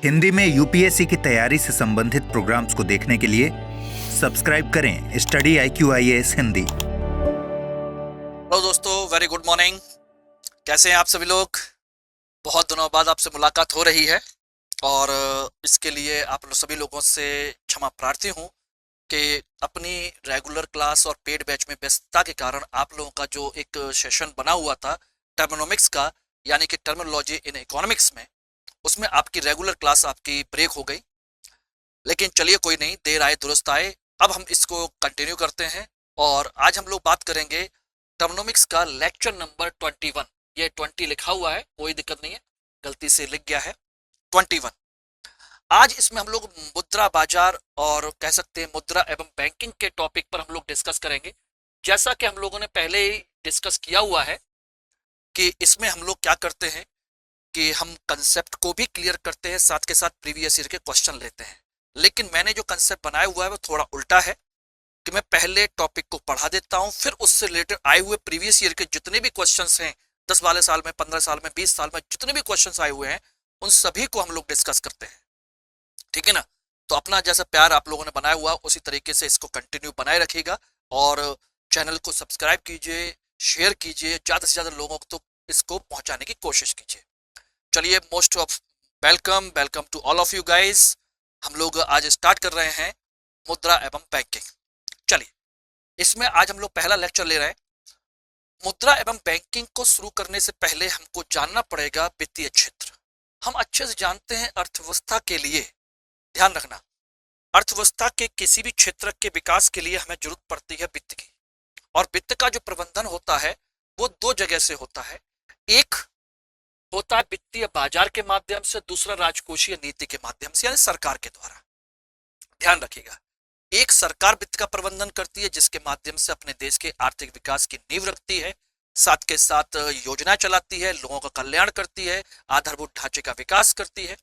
हिंदी में यूपीएससी की तैयारी से संबंधित प्रोग्राम्स को देखने के लिए सब्सक्राइब करें स्टडी IQIAS हिंदी। हेलो दोस्तों, वेरी गुड मॉर्निंग। कैसे हैं आप सभी लोग? बहुत दिनों बाद आपसे मुलाकात हो रही है और इसके लिए आप सभी लोगों से क्षमा प्रार्थी हूं कि अपनी रेगुलर क्लास और पेड बैच में व्यस्तता के कारण आप लोगों का जो एक सेशन बना हुआ था टर्मिनोमिक्स का, यानी कि टर्मिनोलॉजी इन इकोनॉमिक्स में, उसमें आपकी रेगुलर क्लास आपकी ब्रेक हो गई। लेकिन चलिए, कोई नहीं, देर आए दुरुस्त आए। अब हम इसको कंटिन्यू करते हैं और आज हम लोग बात करेंगे टर्मिनोमिक्स का लेक्चर नंबर 21। ये 20 लिखा हुआ है, कोई दिक्कत नहीं है, गलती से लिख गया है 21। आज इसमें हम लोग मुद्रा बाजार और कह सकते हैं मुद्रा एवं बैंकिंग के टॉपिक पर हम लोग डिस्कस करेंगे। जैसा कि हम लोगों ने पहले ही डिस्कस किया हुआ है कि इसमें हम लोग क्या करते हैं कि हम कंसेप्ट को भी क्लियर करते हैं, साथ के साथ प्रीवियस ईयर के क्वेश्चन लेते हैं। लेकिन मैंने जो कंसेप्ट बनाया हुआ है वो थोड़ा उल्टा है कि मैं पहले टॉपिक को पढ़ा देता हूं, फिर उससे रिलेटेड आए हुए प्रीवियस ईयर के जितने भी क्वेश्चंस हैं, 10 वाले साल में, 15 साल में, 20 साल में जितने भी क्वेश्चंस आए हुए हैं, उन सभी को हम लोग डिस्कस करते हैं। ठीक है ना? तो अपना जैसा प्यार आप लोगों ने बनाया हुआ उसी तरीके से इसको कंटिन्यू बनाए रखिएगा और चैनल को सब्सक्राइब कीजिए, शेयर कीजिए, ज्यादा से ज्यादा लोगों को तो इसको पहुंचाने की कोशिश कीजिए। चलिए, most of welcome to all of you guys. हम लोग आज स्टार्ट कर रहे हैं मुद्रा एवं बैंकिंग। चलिए, इसमें आज हम लोग पहला लेक्चर ले रहे हैं। मुद्रा एवं बैंकिंग को शुरू करने से पहले हमको जानना पड़ेगा वित्तीय क्षेत्र। हम अच्छे से जानते हैं अर्थव्यवस्था के लिए, ध्यान रखना, अर्थव्यवस्था के किसी भी क्षेत्र के विकास के लिए हमें जरूरत पड़ती है वित्त की। और वित्त का जो प्रबंधन होता है वो दो जगह से होता है। एक होता है वित्तीय बाजार के माध्यम से, दूसरा राजकोषीय नीति के माध्यम से, यानी सरकार के द्वारा। ध्यान रखिएगा, एक सरकार वित्त का प्रबंधन करती है जिसके माध्यम से अपने देश के आर्थिक विकास की नींव रखती है, साथ के साथ योजना चलाती है, लोगों का कल्याण करती है, आधारभूत ढांचे का विकास करती है।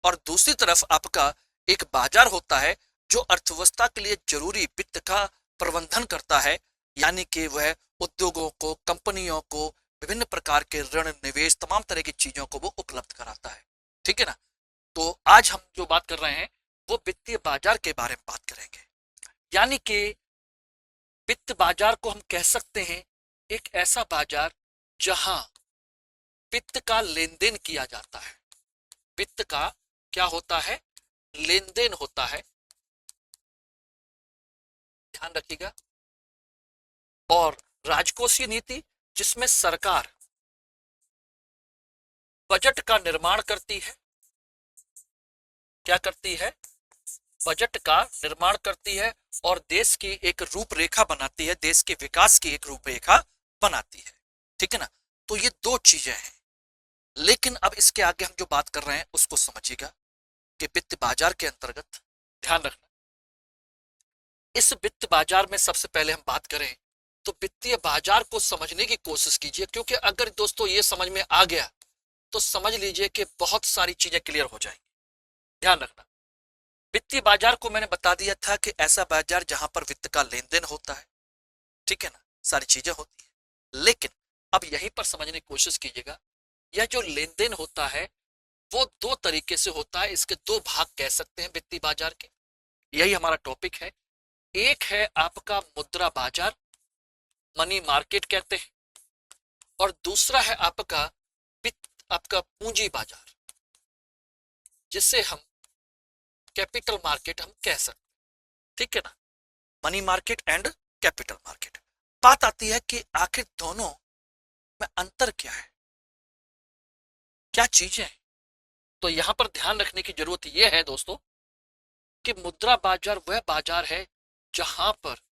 और दूसरी तरफ आपका एक बाजार होता है जो अर्थव्यवस्था के लिए जरूरी वित्त का प्रबंधन करता है, यानी कि वह उद्योगों को, कंपनियों को विभिन्न प्रकार के ऋण, निवेश, तमाम तरह की चीजों को वो उपलब्ध कराता है। ठीक है ना? तो आज हम जो बात कर रहे हैं वो वित्तीय बाजार के बारे में बात करेंगे। यानी कि वित्त बाजार को हम कह सकते हैं एक ऐसा बाजार जहां वित्त का लेन देन किया जाता है। वित्त का क्या होता है? लेन देन होता है, ध्यान रखिएगा। और राजकोषीय नीति, जिसमें सरकार बजट का निर्माण करती है। क्या करती है? बजट का निर्माण करती है और देश की एक रूपरेखा बनाती है, देश के विकास की एक रूपरेखा बनाती है। ठीक है ना? तो ये दो चीजें हैं। लेकिन अब इसके आगे हम जो बात कर रहे हैं उसको समझिएगा कि वित्त बाजार के अंतर्गत, ध्यान रखना, इस वित्त बाजार में सबसे पहले हम बात करें तो वित्तीय बाजार को समझने की कोशिश कीजिए, क्योंकि अगर दोस्तों ये समझ में आ गया तो समझ लीजिए कि बहुत सारी चीजें क्लियर हो जाएंगी। ध्यान रखना, वित्तीय बाजार को मैंने बता दिया था कि ऐसा बाजार जहां पर वित्त का लेन देन होता है। ठीक है ना? सारी चीजें होती है। लेकिन अब यहीं पर समझने की कोशिश कीजिएगा, यह जो लेन देन होता है वो दो तरीके से होता है। इसके दो भाग कह सकते हैं वित्तीय बाजार के, यही हमारा टॉपिक है। एक है आपका मुद्रा बाजार, मनी मार्केट कहते हैं, और दूसरा है आपका वित्त, आपका पूंजी बाजार, जिसे हम कैपिटल मार्केट हम कह सकते हैं। ठीक है ना? Money market and capital market. बात आती है कि आखिर दोनों में अंतर क्या है, क्या चीजें हैं। तो यहां पर ध्यान रखने की जरूरत यह है दोस्तों कि मुद्रा बाजार वह बाजार है जहां पर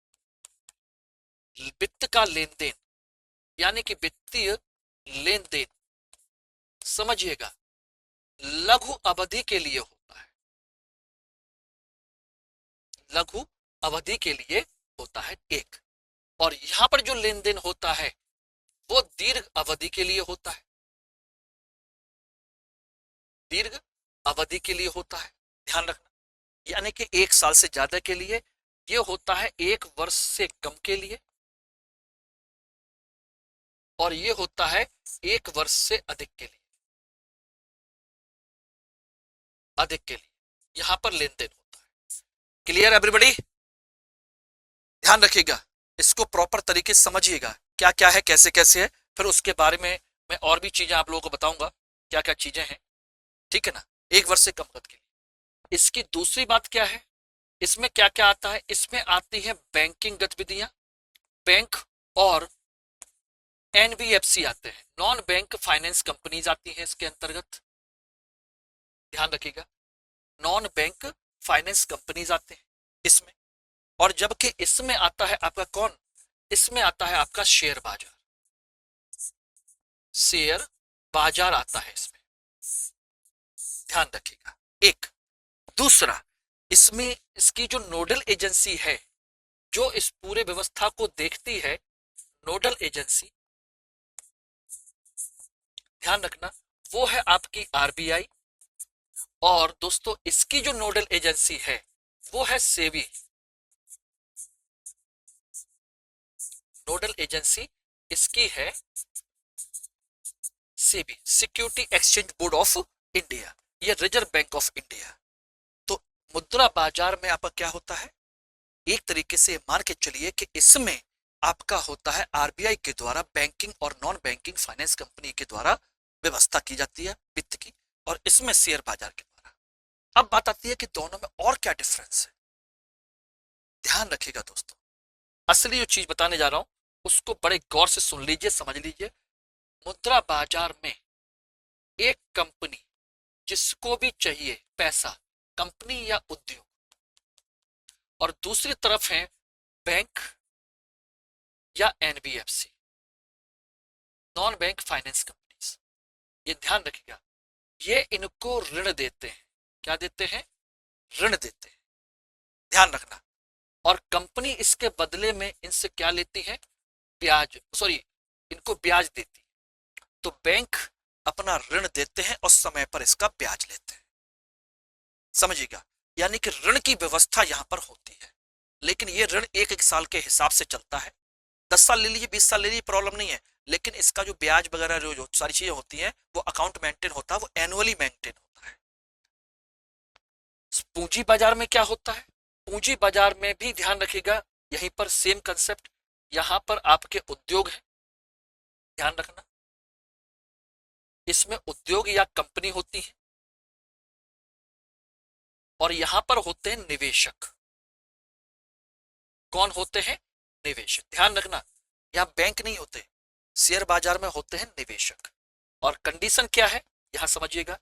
वित्त का लेन देन, यानी कि वित्तीय लेन देन, समझिएगा, लघु अवधि के लिए होता है। लघु अवधि के लिए होता है एक, और यहां पर जो लेन देन होता है वो दीर्घ अवधि के लिए होता है। दीर्घ अवधि के लिए होता है, ध्यान रखना, यानी कि 1 साल से ज्यादा के लिए। ये होता है 1 वर्ष से कम के लिए, और ये होता है 1 वर्ष से अधिक के लिए। अधिक के लिए यहां पर लेन देन होता है। Clear everybody? ध्यान रखिएगा, इसको प्रॉपर तरीके से समझिएगा क्या क्या है, कैसे कैसे है, फिर उसके बारे में मैं और भी चीजें आप लोगों को बताऊंगा क्या क्या चीजें हैं, ठीक है ना, एक वर्ष से कम कद के लिए। इसकी दूसरी बात क्या है, इसमें क्या क्या आता है, इसमें आती है बैंकिंग गतिविधियां, बैंक और एनबीएफसी आते हैं, नॉन बैंक फाइनेंस कंपनीज आती हैं इसके अंतर्गत। ध्यान रखिएगा, नॉन बैंक फाइनेंस कंपनीज आते हैं इसमें। और जबकि इसमें आता है आपका कौन, इसमें आता है आपका शेयर बाजार, शेयर बाजार आता है इसमें, ध्यान रखिएगा। एक दूसरा, इसमें इसकी जो नोडल एजेंसी है, जो इस पूरे व्यवस्था को देखती है, नोडल एजेंसी, ध्यान रखना, वो है आपकी आरबीआई। और दोस्तों इसकी जो नोडल एजेंसी है वो है सेबी, नोडल एजेंसी इसकी है SEBI, security exchange board of India, ये रिजर्व बैंक ऑफ इंडिया। तो मुद्रा बाजार में आपका क्या होता है, एक तरीके से मान के चलिए कि इसमें आपका होता है आरबीआई के द्वारा बैंकिंग और नॉन बैंकिंग फाइनेंस कंपनी के द्वारा व्यवस्था की जाती है वित्त की, और इसमें शेयर बाजार के द्वारा। अब बात आती है कि दोनों में और क्या डिफरेंस है। ध्यान रखिएगा दोस्तों, असली जो चीज बताने जा रहा हूं उसको बड़े गौर से सुन लीजिए, समझ लीजिए। मुद्रा बाजार में एक कंपनी जिसको भी चाहिए पैसा, कंपनी या उद्योग, और दूसरी तरफ है बैंक या NBFC, non bank finance companies. ये ध्यान रखिएगा, ये इनको ऋण देते हैं, क्या देते हैं, ऋण देते हैं, ध्यान रखना। और कंपनी इसके बदले में इनसे क्या लेती है, ब्याज, सॉरी, इनको ब्याज देती है। तो बैंक अपना ऋण देते हैं और समय पर इसका ब्याज लेते हैं, समझिएगा। यानी कि ऋण की व्यवस्था यहां पर होती है, लेकिन ये ऋण एक एक साल के हिसाब से चलता है। 10 साल ले लीजिए, 20 साल ले लीजिए, प्रॉब्लम नहीं है, लेकिन इसका जो ब्याज वगैरह जो सारी चीजें होती हैं वो अकाउंट मेंटेन होता है, वो एनुअली मेंटेन होता है। पूंजी बाजार में क्या होता है, पूंजी बाजार में भी ध्यान रखिएगा, यहीं पर सेम कंसेप्ट, यहां पर आपके उद्योग है, ध्यान रखना, इसमें उद्योग या कंपनी होती है, और यहां पर होते हैं निवेशक। कौन होते हैं, निवेशक, ध्यान रखना, यहां बैंक नहीं होते, शेयर बाजार में होते हैं निवेशक। और कंडीशन क्या है यहां समझिएगा,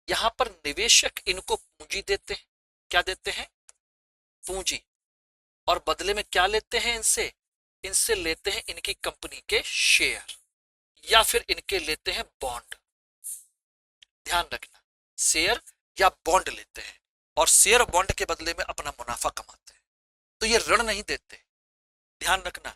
यहां पर निवेशक इनको पूंजी देते हैं, क्या देते हैं, पूंजी, और बदले में क्या लेते हैं इनसे, इनसे लेते हैं इनकी कंपनी के शेयर, या फिर इनके लेते हैं बॉन्ड। ध्यान रखना, शेयर या बॉन्ड लेते हैं, और शेयर बॉन्ड के बदले में अपना मुनाफा कमाते हैं। तो ये ऋण नहीं देते, ध्यान रखना,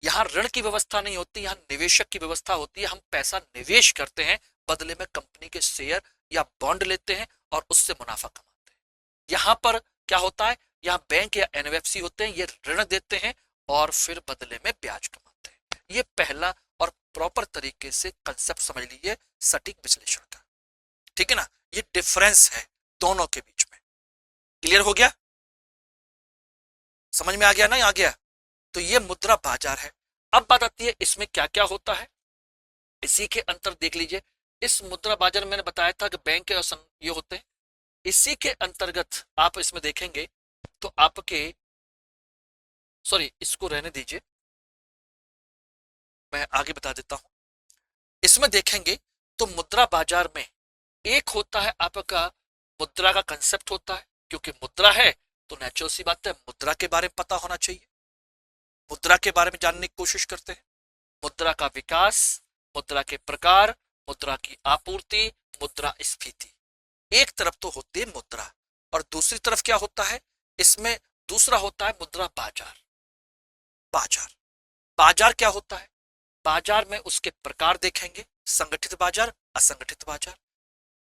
यहां ऋण की व्यवस्था नहीं होती, यहां निवेशक की व्यवस्था होती है। हम पैसा निवेश करते हैं, बदले में कंपनी के शेयर या बॉन्ड लेते हैं और उससे मुनाफा कमाते हैं। यहां पर क्या होता है, यहां बैंक या एनबीएफसी होते हैं, ये ऋण देते हैं और फिर बदले में ब्याज कमाते हैं। ये पहला और प्रॉपर तरीके से कंसेप्ट समझ लीजिए सटीक विश्लेषण का, ठीक है ना। ये डिफरेंस है दोनों के बीच में, क्लियर हो गया, समझ में आ गया ना, आ गया। तो ये मुद्रा बाजार है। अब बात आती है इसमें क्या क्या होता है, इसी के अंतर देख लीजिए। इस मुद्रा बाजार में मैंने बताया था कि बैंक और ये होते हैं, इसी के अंतर्गत आप इसमें देखेंगे तो आपके, सॉरी इसको रहने दीजिए, मैं आगे बता देता हूं। इसमें देखेंगे तो मुद्रा बाजार में एक होता है आपका मुद्रा का कंसेप्ट होता है, क्योंकि मुद्रा है तो नेचुरल सी बात है मुद्रा के बारे में पता होना चाहिए, मुद्रा के बारे में जानने की कोशिश करते हैं। मुद्रा का विकास, मुद्रा के प्रकार, मुद्रा की आपूर्ति, मुद्रा स्फीति, एक तरफ तो होती है मुद्रा, और दूसरी तरफ क्या होता है, इसमें दूसरा होता है मुद्रा बाजार। बाजार, बाजार क्या होता है, बाजार में उसके प्रकार देखेंगे, संगठित बाजार, असंगठित बाजार।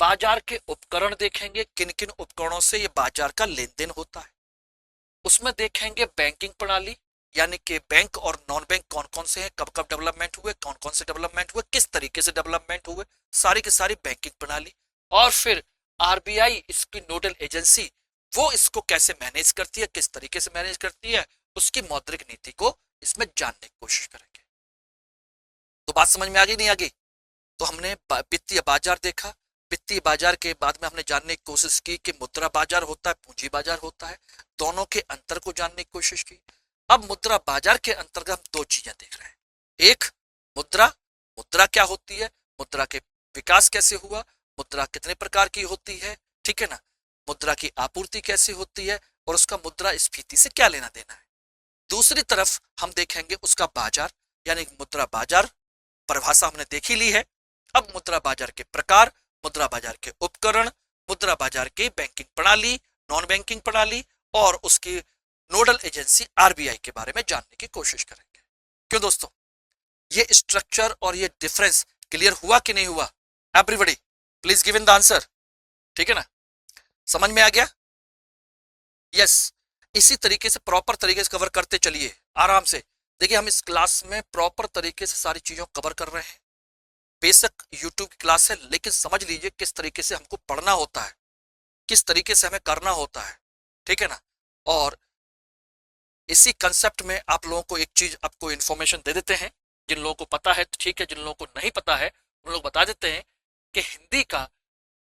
बाजार के उपकरण देखेंगे, किन किन उपकरणों से ये बाजार का लेन देन होता है। उसमें देखेंगे बैंकिंग प्रणाली, यानी कि बैंक और नॉन बैंक कौन कौन से हैं, कब कब डेवलपमेंट हुए, कौन कौन से डेवलपमेंट हुए, किस तरीके से डेवलपमेंट हुए, सारी की सारी बैंकिंग प्रणाली। और फिर आरबीआई इसकी नोडल एजेंसी वो इसको कैसे मैनेज करती है, किस तरीके से मैनेज करती है, उसकी मौद्रिक नीति को इसमें जानने की कोशिश करेंगे। तो बात समझ में आ गई नहीं आ गई? तो हमने वित्तीय बाजार देखा, वित्तीय बाजार के बाद में हमने जानने की कोशिश की कि मुद्रा बाजार होता है, पूंजी बाजार होता है, दोनों के अंतर को जानने की कोशिश की। अब मुद्रा बाजार के अंतर्गत हम दो चीजें देख रहे हैं। एक, मुद्रा, मुद्रा क्या होती है, मुद्रा के विकास कैसे हुआ, मुद्रा कितने प्रकार की होती है, ठीक है ना, मुद्रा की आपूर्ति कैसे होती है और उसका मुद्रा स्फीति से क्या लेना देना है। दूसरी तरफ हम देखेंगे उसका बाजार, यानी मुद्रा बाजार परिभाषा हमने देख ही ली है। अब मुद्रा बाजार के प्रकार, मुद्रा बाजार के उपकरण, मुद्रा बाजार की बैंकिंग प्रणाली, नॉन बैंकिंग प्रणाली और उसकी नोडल एजेंसी आरबीआई के बारे में जानने की कोशिश करेंगे। क्यों दोस्तों, ये स्ट्रक्चर और ये डिफरेंस क्लियर हुआ कि नहीं हुआ? Everybody please give in the answer, ठीक है ना, समझ में आ गया? यस, इसी तरीके से प्रॉपर तरीके से कवर करते चलिए आराम से। देखिए हम इस क्लास में प्रॉपर तरीके से सारी चीजों को कवर कर रहे हैं। बेशक यूट्यूब की क्लास है, लेकिन समझ लीजिए किस तरीके से हमको पढ़ना होता है, किस तरीके से हमें करना होता है, ठीक है ना। और इसी कंसेप्ट में आप लोगों को एक चीज आपको इन्फॉर्मेशन दे देते हैं, जिन लोगों को पता है तो ठीक है, जिन लोगों को नहीं पता है उन लोग बता देते हैं कि हिंदी का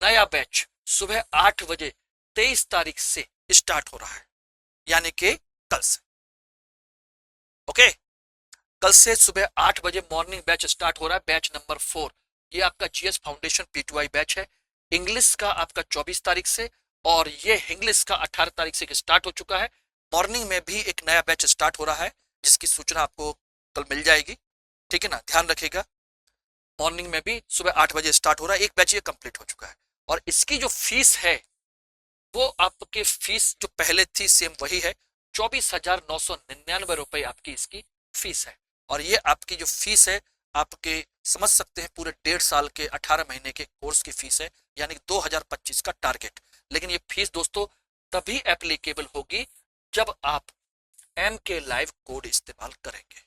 नया बैच सुबह 8 बजे 23 तारीख से स्टार्ट हो रहा है, यानी कि कल से। ओके, कल से सुबह 8 बजे मॉर्निंग बैच स्टार्ट हो रहा है, बैच नंबर 4। ये आपका जीएस फाउंडेशन पीटीआई बैच है। इंग्लिश का आपका 24 तारीख से और ये इंग्लिश का 18 तारीख से स्टार्ट हो चुका है। मॉर्निंग में भी एक नया बैच स्टार्ट हो रहा है जिसकी सूचना आपको कल मिल जाएगी, ठीक है ना, ध्यान रखिएगा। मॉर्निंग में भी सुबह 8 बजे स्टार्ट हो रहा है, एक बैच ये कंप्लीट हो चुका है। और इसकी जो फीस है वो आपकी फीस जो पहले थी सेम वही है, 24,999 रुपए आपकी इसकी फीस है। और ये आपकी जो फीस है आपके समझ सकते हैं पूरे 1.5 साल के 18 महीने के कोर्स की फीस है, यानी 2025 का टारगेट। लेकिन ये फीस दोस्तों तभी एप्लीकेबल होगी जब आप एम के लाइव कोड इस्तेमाल करेंगे।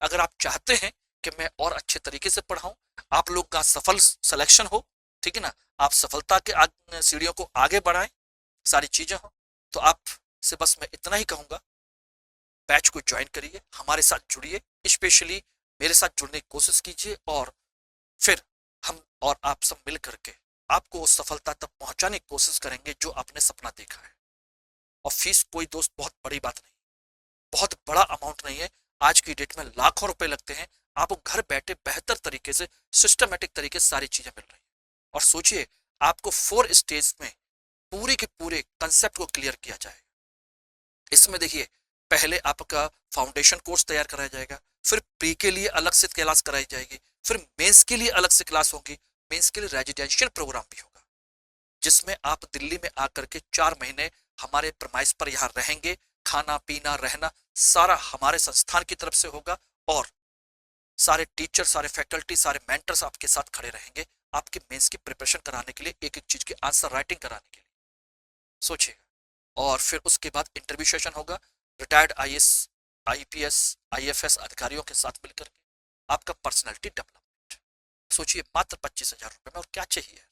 अगर आप चाहते हैं कि मैं और अच्छे तरीके से पढ़ाऊं, आप लोग का सफल सिलेक्शन हो, ठीक है ना, आप सफलता के सीढ़ियों को आगे बढ़ाएं, सारी चीजें हो, तो आप से बस मैं इतना ही कहूंगा, बैच को ज्वाइन करिए, हमारे साथ जुड़िए, स्पेशली मेरे साथ जुड़ने की कोशिश कीजिए और फिर हम और आप सब मिल करके आपको उस सफलता तक पहुंचाने की कोशिश करेंगे जो आपने सपना देखा है। और फीस कोई दोस्त बहुत बड़ी बात नहीं, बहुत बड़ा अमाउंट नहीं है। आज की डेट में लाखों रुपए लगते हैं, आपको घर बैठे बेहतर तरीके से सिस्टमेटिक तरीके से सारी चीजें मिल रही हैं। और सोचिए आपको 4 स्टेज में पूरे के पूरे कंसेप्ट को क्लियर किया जाएगा। इसमें देखिए पहले आपका फाउंडेशन कोर्स तैयार कराया जाएगा, फिर प्री के लिए अलग से क्लास कराई जाएगी, फिर मेंस के लिए अलग से क्लास होगी, मेंस के लिए रेजिडेंशियल प्रोग्राम भी होगा जिसमें आप दिल्ली में आकर के 4 महीने हमारे प्रमाइस पर यहाँ रहेंगे, खाना पीना रहना सारा हमारे संस्थान की तरफ से होगा और सारे टीचर, सारे फैकल्टी, सारे मेंटर्स आपके साथ खड़े रहेंगे आपके मेंस की प्रिपरेशन कराने के लिए, एक एक चीज की आंसर राइटिंग कराने के लिए। सोचिएगा। और फिर उसके बाद इंटरव्यू सेशन होगा रिटायर्ड आईएएस, आईपीएस, आईएफएस अधिकारियों के साथ मिलकर के आपका पर्सनैलिटी डेवलपमेंट। सोचिए मात्र 25,000 रुपए में, और क्या चाहिए।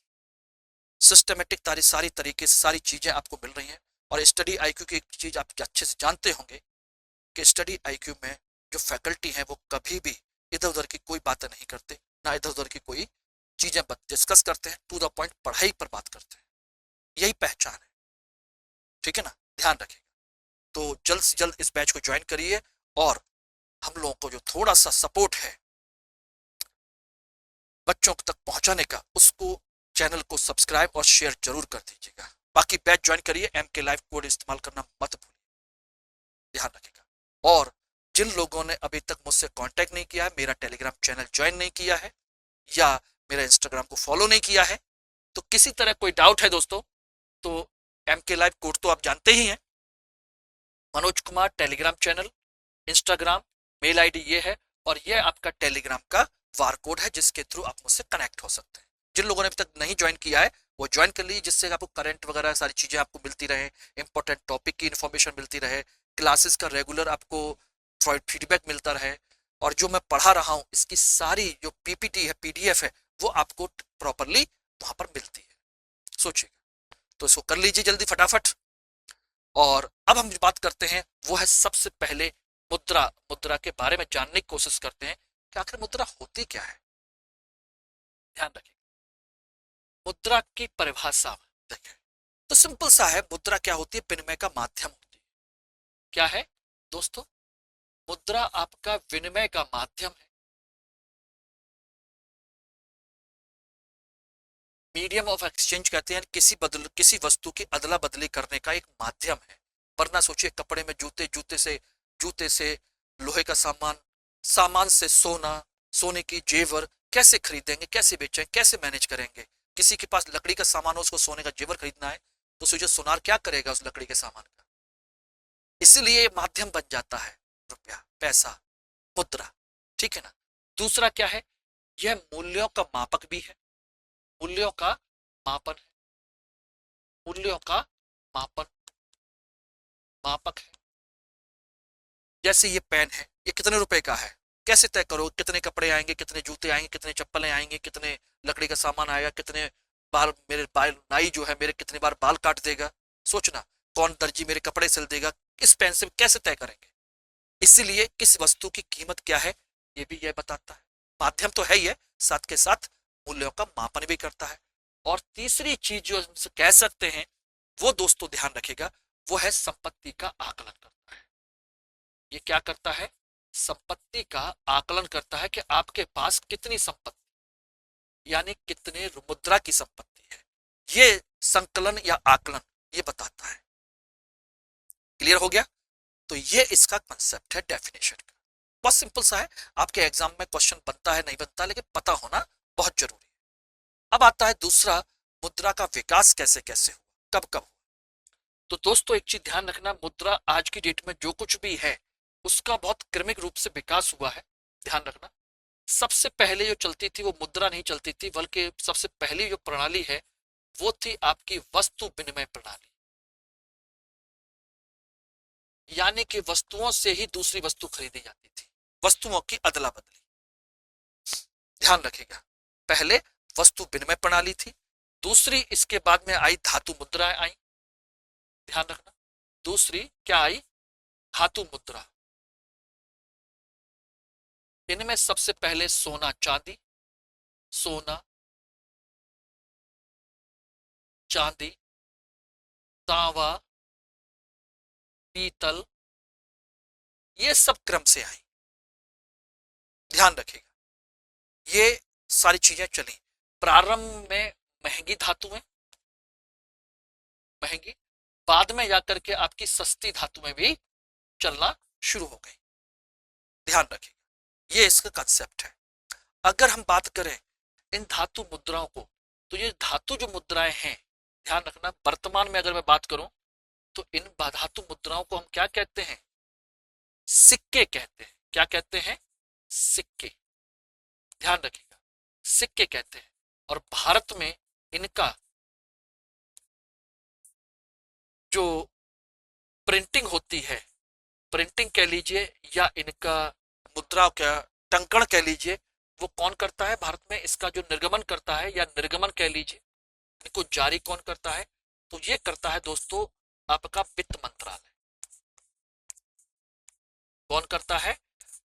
सिस्टमेटिक सारी तरीके से सारी चीजें आपको मिल रही हैं। और स्टडी आईक्यू की एक चीज आप अच्छे से जानते होंगे कि स्टडी आईक्यू में जो फैकल्टी है वो कभी भी इधर उधर की कोई बातें नहीं करते, ना इधर उधर की कोई चीजें डिस्कस करते हैं, टू द पॉइंट पढ़ाई पर बात करते हैं। यही पहचान है, ठीक है ना, ध्यान रखिएगा। तो जल्द से जल्द इस बैच को ज्वाइन करिए और हम लोगों को जो थोड़ा सा सपोर्ट है बच्चों तक पहुंचाने का, उसको चैनल को सब्सक्राइब और शेयर जरूर कर दीजिएगा। बाकी बैच ज्वाइन करिए, एम के लाइव कोड इस्तेमाल करना मत भूलिए, ध्यान रखिएगा। और जिन लोगों ने अभी तक मुझसे कांटेक्ट नहीं किया है, मेरा टेलीग्राम चैनल ज्वाइन नहीं किया है या मेरा इंस्टाग्राम को फॉलो नहीं किया है, तो किसी तरह कोई डाउट है दोस्तों तो एम के लाइव कोड तो आप जानते ही हैं, Manoj Kumar Telegram channel, Instagram, mail ID ये है और ये आपका टेलीग्राम का वार कोड है जिसके थ्रू आप मुझसे कनेक्ट हो सकते हैं। जिन लोगों ने अभी तक नहीं ज्वाइन किया है वो ज्वाइन कर लीजिए, जिससे आपको करंट वगैरह सारी चीजें आपको मिलती रहे, इंपॉर्टेंट टॉपिक की इंफॉर्मेशन मिलती रहे, क्लासेस का रेगुलर आपको फीडबैक मिलता रहे और जो मैं पढ़ा रहा हूँ इसकी सारी जो पीपीटी है, पीडीएफ है, वो आपको प्रॉपरली वहां पर मिलती है। सोचिएगा, तो इसको कर लीजिए जल्दी फटाफट। और अब हम बात करते हैं, वो है सबसे पहले मुद्रा। मुद्रा के बारे में जानने की कोशिश करते हैं कि आखिर मुद्रा होती क्या है। ध्यान रखिए, मुद्रा की परिभाषा देखें तो सिंपल सा है। मुद्रा क्या होती है? विनिमय का माध्यम होती है। क्या है दोस्तों? मुद्रा आपका विनिमय का माध्यम है, मीडियम ऑफ एक्सचेंज कहते हैं। किसी वस्तु की अदला बदली करने का एक माध्यम है। वरना सोचिए, कपड़े में जूते, जूते से लोहे का सामान, सामान से सोना, सोने की जेवर कैसे खरीदेंगे, कैसे बेचेंगे, कैसे मैनेज करेंगे? किसी के पास लकड़ी का सामान हो, उसको सोने का जेवर खरीदना है, तो सोचिए सुनार क्या करेगा उस लकड़ी के सामान का। इसीलिए माध्यम बन जाता है रुपया, पैसा, मुद्रा। ठीक है ना? दूसरा क्या है? यह मूल्यों का मापक भी है। मूल्यों का मापन है, मूल्यों का मापन, मापक है। जैसे ये पेन है, ये कितने रुपए का है, कैसे तय करो? कितने कपड़े आएंगे, कितने जूते आएंगे, कितने चप्पलें आएंगे, कितने लकड़ी का सामान आएगा, कितने बार मेरे बाल, नाई जो है मेरे कितने बार बाल काट देगा? सोचना, कौन दर्जी मेरे कपड़े सिल देगा? इस पेन से कैसे तय करेंगे? इसीलिए किस वस्तु की कीमत क्या है, ये भी यह बताता है। माध्यम तो है ही है, साथ के साथ मूल्यों का मापन भी करता है। और तीसरी चीज जो हम कह सकते हैं, वो दोस्तों ध्यान रखिएगा, वो है संपत्ति का आकलन करता है। ये क्या करता है? संपत्ति का आकलन करता है कि आपके पास कितनी संपत्ति, यानी कितने मुद्रा की संपत्ति है। ये संकलन या आकलन ये बताता है। क्लियर हो गया? तो ये इसका कंसेप्ट है डेफिनेशन का। बहुत सिंपल सा है। आपके एग्जाम में क्वेश्चन बनता है नहीं बनता, लेकिन पता होना बहुत जरूरी है। अब आता है दूसरा, मुद्रा का विकास कैसे कैसे हुआ, कब कब हुआ। तो दोस्तों एक चीज ध्यान रखना, मुद्रा आज की डेट में जो कुछ भी है उसका बहुत क्रमिक रूप से विकास हुआ है। ध्यान रखना, सबसे पहले जो चलती थी वो मुद्रा नहीं चलती थी, बल्कि सबसे पहली जो प्रणाली है वो थी आपकी वस्तु विनिमय प्रणाली। यानी कि वस्तुओं से ही दूसरी वस्तु खरीदी जाती थी, वस्तुओं की अदला बदली। ध्यान रखिएगा, पहले वस्तु विनिमय प्रणाली थी। दूसरी इसके बाद में आई धातु मुद्राएं आई। ध्यान रखना, दूसरी क्या आई? धातु मुद्रा। इनमें सबसे पहले सोना चांदी, सोना चांदी, तांबा, पीतल, ये सब क्रम से आई। ध्यान रखिएगा, ये सारी चीजें चली। प्रारंभ में महंगी धातुएं, महंगी, बाद में जाकर के आपकी सस्ती धातुएं भी चलना शुरू हो गई। ध्यान रखिएगा, ये इसका कंसेप्ट है। अगर हम बात करें इन धातु मुद्राओं को, तो ये धातु जो मुद्राएं हैं, ध्यान रखना, वर्तमान में अगर मैं बात करूं तो इन धातु मुद्राओं को हम क्या कहते हैं? सिक्के कहते हैं। क्या कहते हैं? सिक्के। ध्यान रखिएगा, सिक्के कहते हैं। और भारत में इनका जो प्रिंटिंग होती है, प्रिंटिंग कह लीजिए या इनका मुद्रा का टंकण कह लीजिए, वो कौन करता है भारत में? इसका जो निर्गमन करता है या निर्गमन कह लीजिए, इनको जारी कौन करता है? तो ये करता है दोस्तों आपका वित्त मंत्रालय। कौन करता है?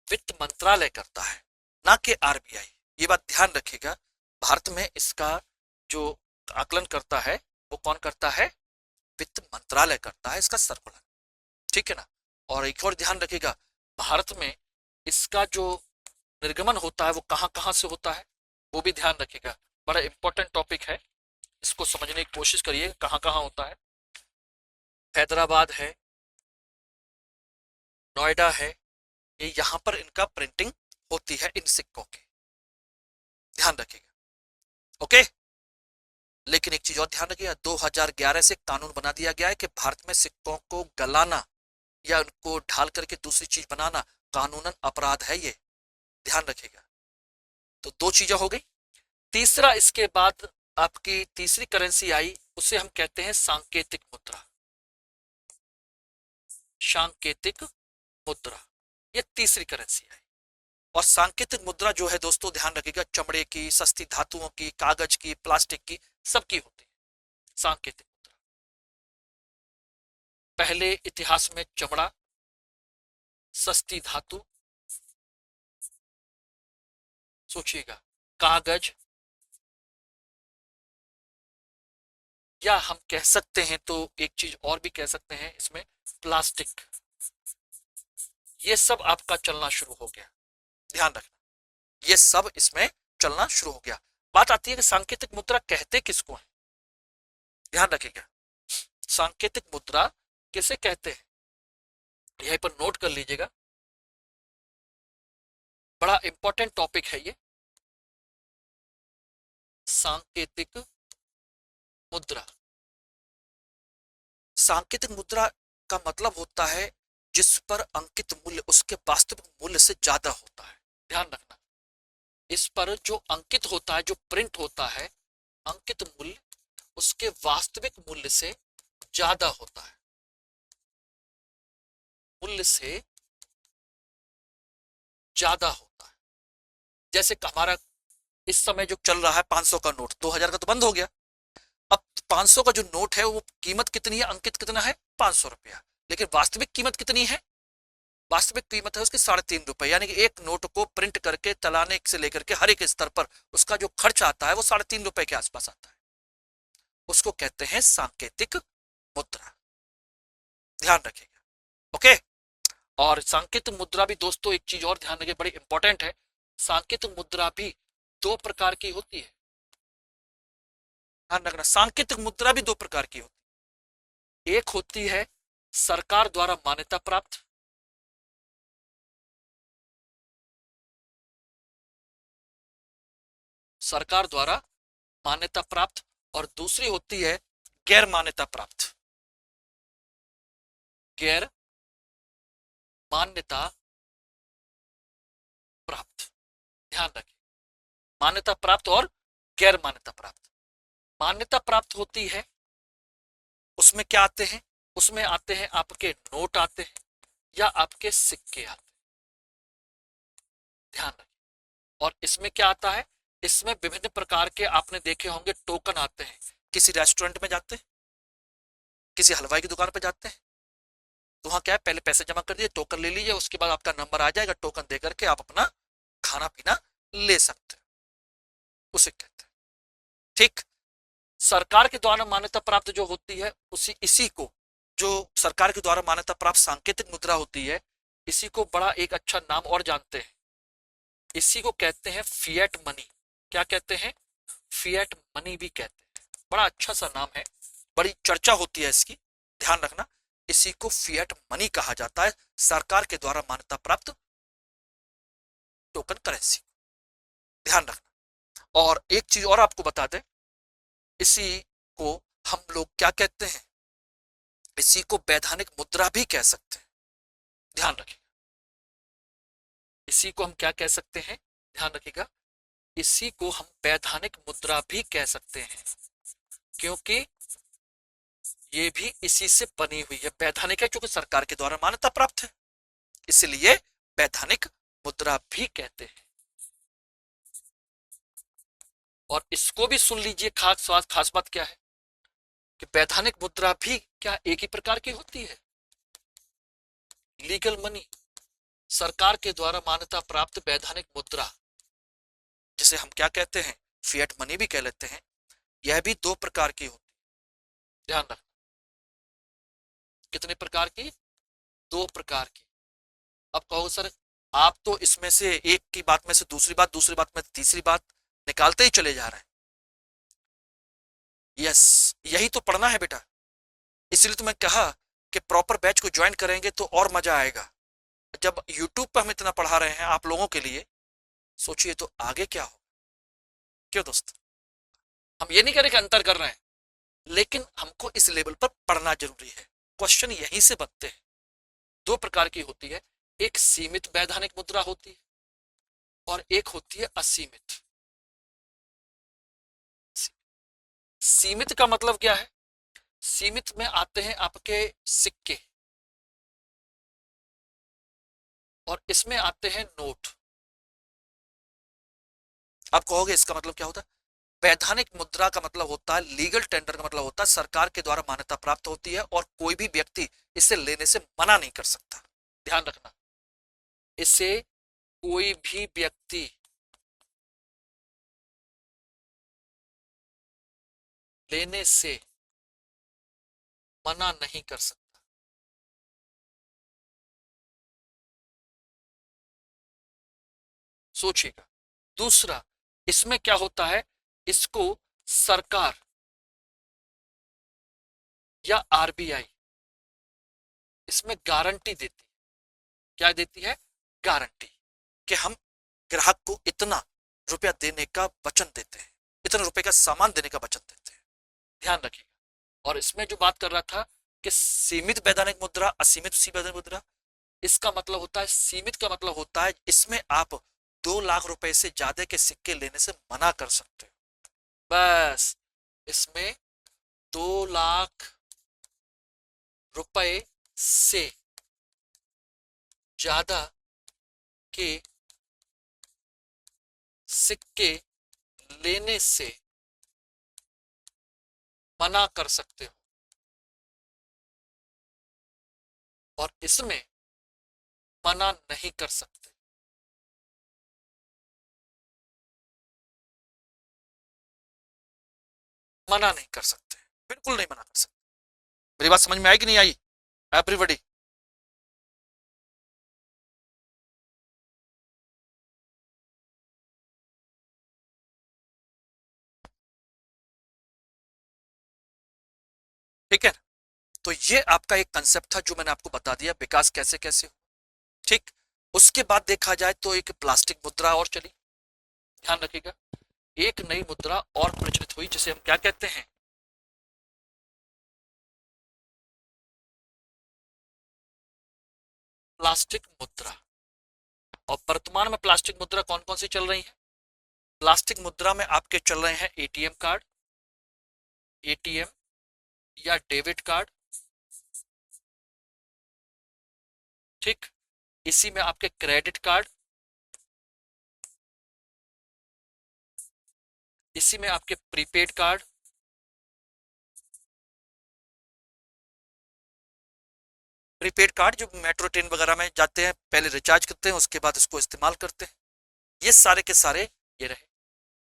वित्त मंत्रालय करता है, ना कि आरबीआई। ये बात ध्यान रखिएगा, भारत में इसका जो आकलन करता है वो कौन करता है? वित्त मंत्रालय करता है इसका सर्कुलर। ठीक है ना? और एक और ध्यान रखिएगा, भारत में इसका जो निर्गमन होता है वो कहां कहां से होता है, वो भी ध्यान रखिएगा। बड़ा इंपॉर्टेंट टॉपिक है, इसको समझने की कोशिश करिए कहां कहां होता है। हैदराबाद है, नोएडा है, ये यहां पर इनका प्रिंटिंग होती है इन सिक्कों की। ध्यान रखिएगा, ओके। लेकिन एक चीज और ध्यान रखिएगा, 2011 से कानून बना दिया गया है कि भारत में सिक्कों को गलाना या उनको ढाल करके दूसरी चीज बनाना कानूनन अपराध है ये। ध्यान रखिएगा। तो दो चीजें हो गई। तीसरा, इसके बाद आपकी तीसरी करेंसी आई, उसे हम कहते हैं सांकेतिक मुद्रा। सांकेतिक मुद्रा, ये तीसरी करेंसी आई। और सांकेतिक मुद्रा जो है दोस्तों ध्यान रखिएगा, चमड़े की, सस्ती धातुओं की, कागज की, प्लास्टिक की, सबकी होती है सांकेतिक मुद्रा। पहले इतिहास में चमड़ा, सस्ती धातु, सोचिएगा, कागज, या हम कह सकते हैं तो एक चीज और भी कह सकते हैं इसमें, प्लास्टिक। ये सब आपका चलना शुरू हो गया, ध्यान रखना, ये सब इसमें चलना शुरू हो गया। बात आती है कि सांकेतिक मुद्रा कहते किसको है, ध्यान रखिएगा, सांकेतिक मुद्रा किसे कहते हैं, यहीं पर नोट कर लीजिएगा, बड़ा इंपॉर्टेंट टॉपिक है ये, सांकेतिक मुद्रा। सांकेतिक मुद्रा का मतलब होता है जिस पर अंकित मूल्य उसके वास्तविक मूल्य से ज्यादा होता है, ध्यान रखना, इस पर जो अंकित होता है, जो प्रिंट होता है, अंकित मूल्य उसके वास्तविक मूल्य से ज्यादा होता है, मूल्य से ज्यादा होता है। जैसे हमारा इस समय जो चल रहा है 500 का नोट, 2000 का तो बंद हो गया, अब 500 का जो नोट है वो कीमत कितनी है, अंकित कितना है, 500 रुपया, लेकिन वास्तविक कीमत कितनी है, वास्तविक कीमत है उसकी 3.5 रुपए, यानी कि एक नोट को प्रिंट करके चलाने से लेकर के हर एक स्तर पर उसका जो खर्च आता है वो 3.5 रुपए के आसपास आता है, उसको कहते हैं सांकेतिक मुद्रा, ध्यान रखिएगा, ओके। और सांकेतिक मुद्रा भी दोस्तों एक चीज और ध्यान रखिए, बड़ी इंपॉर्टेंट है, सांकेतिक मुद्रा भी दो प्रकार की होती है, ध्यान रखना, सांकेतिक मुद्रा भी दो प्रकार की होती है, एक होती है सरकार द्वारा मान्यता प्राप्त, सरकार द्वारा मान्यता प्राप्त, और दूसरी होती है गैर मान्यता प्राप्त, गैर मान्यता प्राप्त, ध्यान रखिए, मान्यता प्राप्त और गैर मान्यता प्राप्त। मान्यता प्राप्त होती है, उसमें क्या आते हैं, उसमें आते हैं आपके नोट आते हैं या आपके सिक्के आते हैं, ध्यान रखिए। और इसमें क्या आता है, इसमें विभिन्न प्रकार के आपने देखे होंगे टोकन आते हैं, किसी रेस्टोरेंट में जाते हैं, किसी हलवाई की दुकान पर जाते हैं, तो वहां क्या है, पहले पैसे जमा कर दिए, टोकन ले लीजिए, उसके बाद आपका नंबर आ जाएगा, टोकन दे करके आप अपना खाना पीना ले सकते हैं, उसे कहते हैं, ठीक। सरकार के द्वारा मान्यता प्राप्त जो होती है इसी को, जो सरकार के द्वारा मान्यता प्राप्त सांकेतिक मुद्रा होती है, इसी को बड़ा एक अच्छा नाम और जानते हैं, इसी को कहते हैं फिएट मनी। क्या कहते हैं, फिएट मनी भी कहते हैं, बड़ा अच्छा सा नाम है, बड़ी चर्चा होती है इसकी, ध्यान रखना, इसी को फिएट मनी कहा जाता है, सरकार के द्वारा मान्यता प्राप्त टोकन करेंसी, ध्यान रखना। और एक चीज और आपको बता दें, इसी को हम लोग क्या कहते हैं, इसी को वैधानिक मुद्रा भी कह सकते हैं, ध्यान रखिएगा, इसी को हम क्या कह सकते हैं, ध्यान रखिएगा, इसी को हम वैधानिक मुद्रा भी कह सकते हैं, क्योंकि ये भी इसी से बनी हुई है, वैधानिक है क्योंकि सरकार के द्वारा मान्यता प्राप्त है, इसलिए वैधानिक मुद्रा भी कहते हैं। और इसको भी सुन लीजिए, खास बात क्या है कि वैधानिक मुद्रा भी क्या एक ही प्रकार की होती है, लीगल मनी, सरकार के द्वारा मान्यता प्राप्त वैधानिक मुद्रा, जिसे हम क्या कहते हैं, फिएट मनी भी कह लेते हैं, यह भी दो प्रकार की होती है, ध्यान रखना, कितने प्रकार की, दो प्रकार की। अब कहो सर आप तो इसमें से एक की बात में से दूसरी बात में तीसरी बात निकालते ही चले जा रहे हैं, यस, यही तो पढ़ना है बेटा, इसलिए तो मैं कहा कि प्रॉपर बैच को ज्वाइन करेंगे तो और मजा आएगा, जब YouTube पर हम इतना पढ़ा रहे हैं आप लोगों के लिए, सोचिए तो आगे क्या हो, क्यों दोस्त, हम ये नहीं कह रहे कि अंतर कर रहे हैं, लेकिन हमको इस लेवल पर पढ़ना जरूरी है, क्वेश्चन यहीं से बनते हैं। दो प्रकार की होती है, एक सीमित वैधानिक मुद्रा होती है और एक होती है असीमित। सीमित का मतलब क्या है, सीमित में आते हैं आपके सिक्के और इसमें आते हैं नोट। आप कहोगे इसका मतलब क्या होता है, वैधानिक मुद्रा का मतलब होता है, लीगल टेंडर का मतलब होता है सरकार के द्वारा मान्यता प्राप्त होती है और कोई भी व्यक्ति इसे लेने से मना नहीं कर सकता। ध्यान रखना, इसे कोई भी व्यक्ति लेने से मना नहीं कर सकता। सोचिएगा। दूसरा, इसमें क्या होता है, इसको सरकार या आरबीआई इसमें गारंटी देती है। क्या देती है? गारंटी, कि हम ग्राहक को इतना रुपया देने का वचन देते हैं, इतने रुपए का सामान देने का वचन देते हैं। ध्यान रखिएगा। और इसमें जो बात कर रहा था कि सीमित वैधानिक मुद्रा, असीमित वैधानिक मुद्रा, इसका मतलब होता है, सीमित का मतलब होता है इसमें आप 2 लाख रुपए से ज्यादा के सिक्के लेने से मना कर सकते हो। बस इसमें 2 लाख रुपए से ज्यादा के सिक्के लेने से मना कर सकते हो, और इसमें मना नहीं कर सकते। मना नहीं कर सकते, बिल्कुल नहीं मना कर सकते। मेरी बात समझ में आई कि नहीं आई एवरीबॉडी? ठीक है। तो ये आपका एक कंसेप्ट था जो मैंने आपको बता दिया, विकास कैसे कैसे हो। ठीक। उसके बाद देखा जाए तो एक प्लास्टिक मुद्रा और चली। ध्यान रखिएगा, एक नई मुद्रा और प्रचलित हुई जिसे हम क्या कहते हैं? प्लास्टिक मुद्रा। और वर्तमान में प्लास्टिक मुद्रा कौन कौन सी चल रही है? प्लास्टिक मुद्रा में आपके चल रहे हैं एटीएम कार्ड, एटीएम या डेबिट कार्ड। ठीक। इसी में आपके क्रेडिट कार्ड, इसी में आपके प्रीपेड कार्ड, प्रीपेड कार्ड जो मेट्रो ट्रेन वगैरह में जाते हैं, पहले रिचार्ज करते हैं उसके बाद इसको इस्तेमाल करते हैं। ये सारे के सारे ये रहे।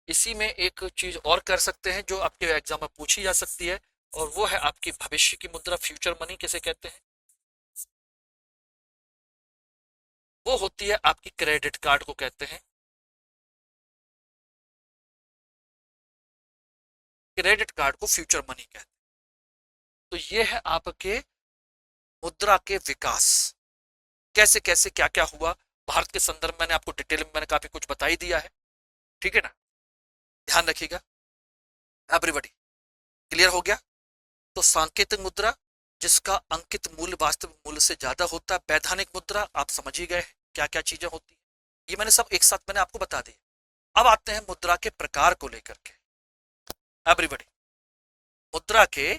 इसी में एक चीज और कर सकते हैं जो आपके एग्जाम में पूछी जा सकती है, और वो है आपकी भविष्य की मुद्रा, फ्यूचर मनी किसे कहते हैं? वो होती है आपकी क्रेडिट कार्ड को कहते हैं। क्रेडिट कार्ड को फ्यूचर मनी कहते हैं। तो ये है आपके मुद्रा के विकास, कैसे कैसे क्या क्या हुआ भारत के संदर्भ में। मैंने आपको डिटेल में मैंने काफी कुछ बता ही दिया है। ठीक है ना? ध्यान रखिएगा एवरीबॉडी। क्लियर हो गया? तो सांकेतिक मुद्रा जिसका अंकित मूल्य वास्तविक मूल्य से ज्यादा होता है। वैधानिक मुद्रा आप समझ ही गए क्या क्या चीजें होती है, ये मैंने सब एक साथ मैंने आपको बता दी। अब आते हैं मुद्रा के प्रकार को लेकर के एवरीबॉडी। मुद्रा के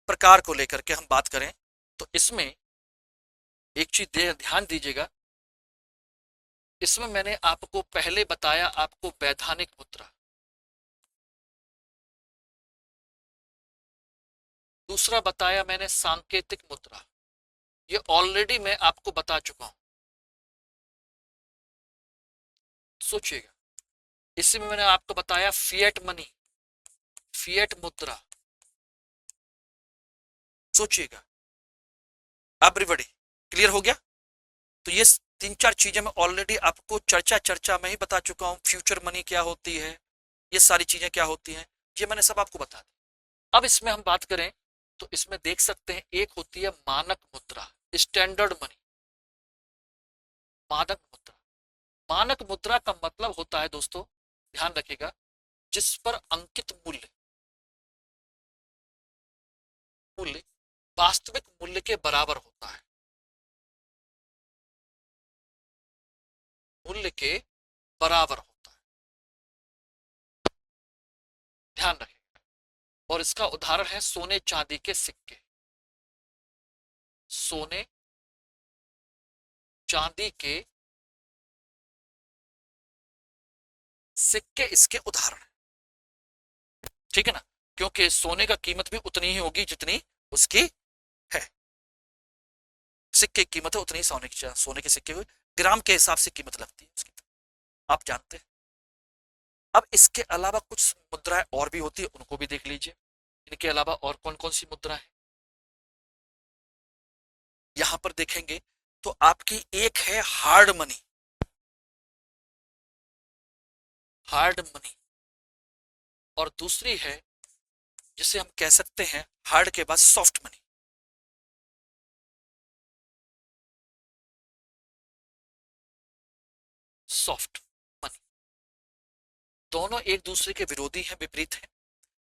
प्रकार को लेकर के हम बात करें तो इसमें एक चीज ध्यान दीजिएगा। इसमें मैंने आपको पहले बताया, आपको वैधानिक मुद्रा, दूसरा बताया मैंने सांकेतिक मुद्रा, ये ऑलरेडी मैं आपको बता चुका हूं। सोचिएगा, इसी में मैंने आपको बताया फिएट मनी, फिएट मुद्रा। सोचिएगा एवरीबॉडी, क्लियर हो गया? तो ये 3-4 चीजें मैं ऑलरेडी आपको चर्चा में ही बता चुका हूं। फ्यूचर मनी क्या होती है, ये सारी चीजें क्या होती हैं, ये मैंने सब आपको बता दी। अब इसमें हम बात करें तो इसमें देख सकते हैं एक होती है मानक मुद्रा, स्टैंडर्ड मनी। मानक मुद्रा, मानक मुद्रा का मतलब होता है दोस्तों, ध्यान रखिएगा, जिस पर अंकित मूल्य, मूल्य वास्तविक मूल्य के बराबर होता है, मूल्य के बराबर होता है। ध्यान रखिएगा। और इसका उदाहरण है सोने चांदी के सिक्के। सोने चांदी के सिक्के इसके उदाहरण हैं। ठीक है ना, क्योंकि सोने का कीमत भी उतनी ही होगी जितनी उसकी है। सिक्के की कीमत है उतनी ही सोने के सिक्के हुए ग्राम के हिसाब से कीमत लगती है उसकी, आप जानते हैं। अब इसके अलावा कुछ मुद्राएं और भी होती है, उनको भी देख लीजिए। इनके अलावा और कौन कौन सी मुद्रा है यहां पर देखेंगे तो आपकी एक है हार्ड मनी। हार्ड मनी और दूसरी है जिसे हम कह सकते हैं हार्ड के बाद सॉफ्ट मनी। सॉफ्ट मनी दोनों एक दूसरे के विरोधी हैं, विपरीत हैं।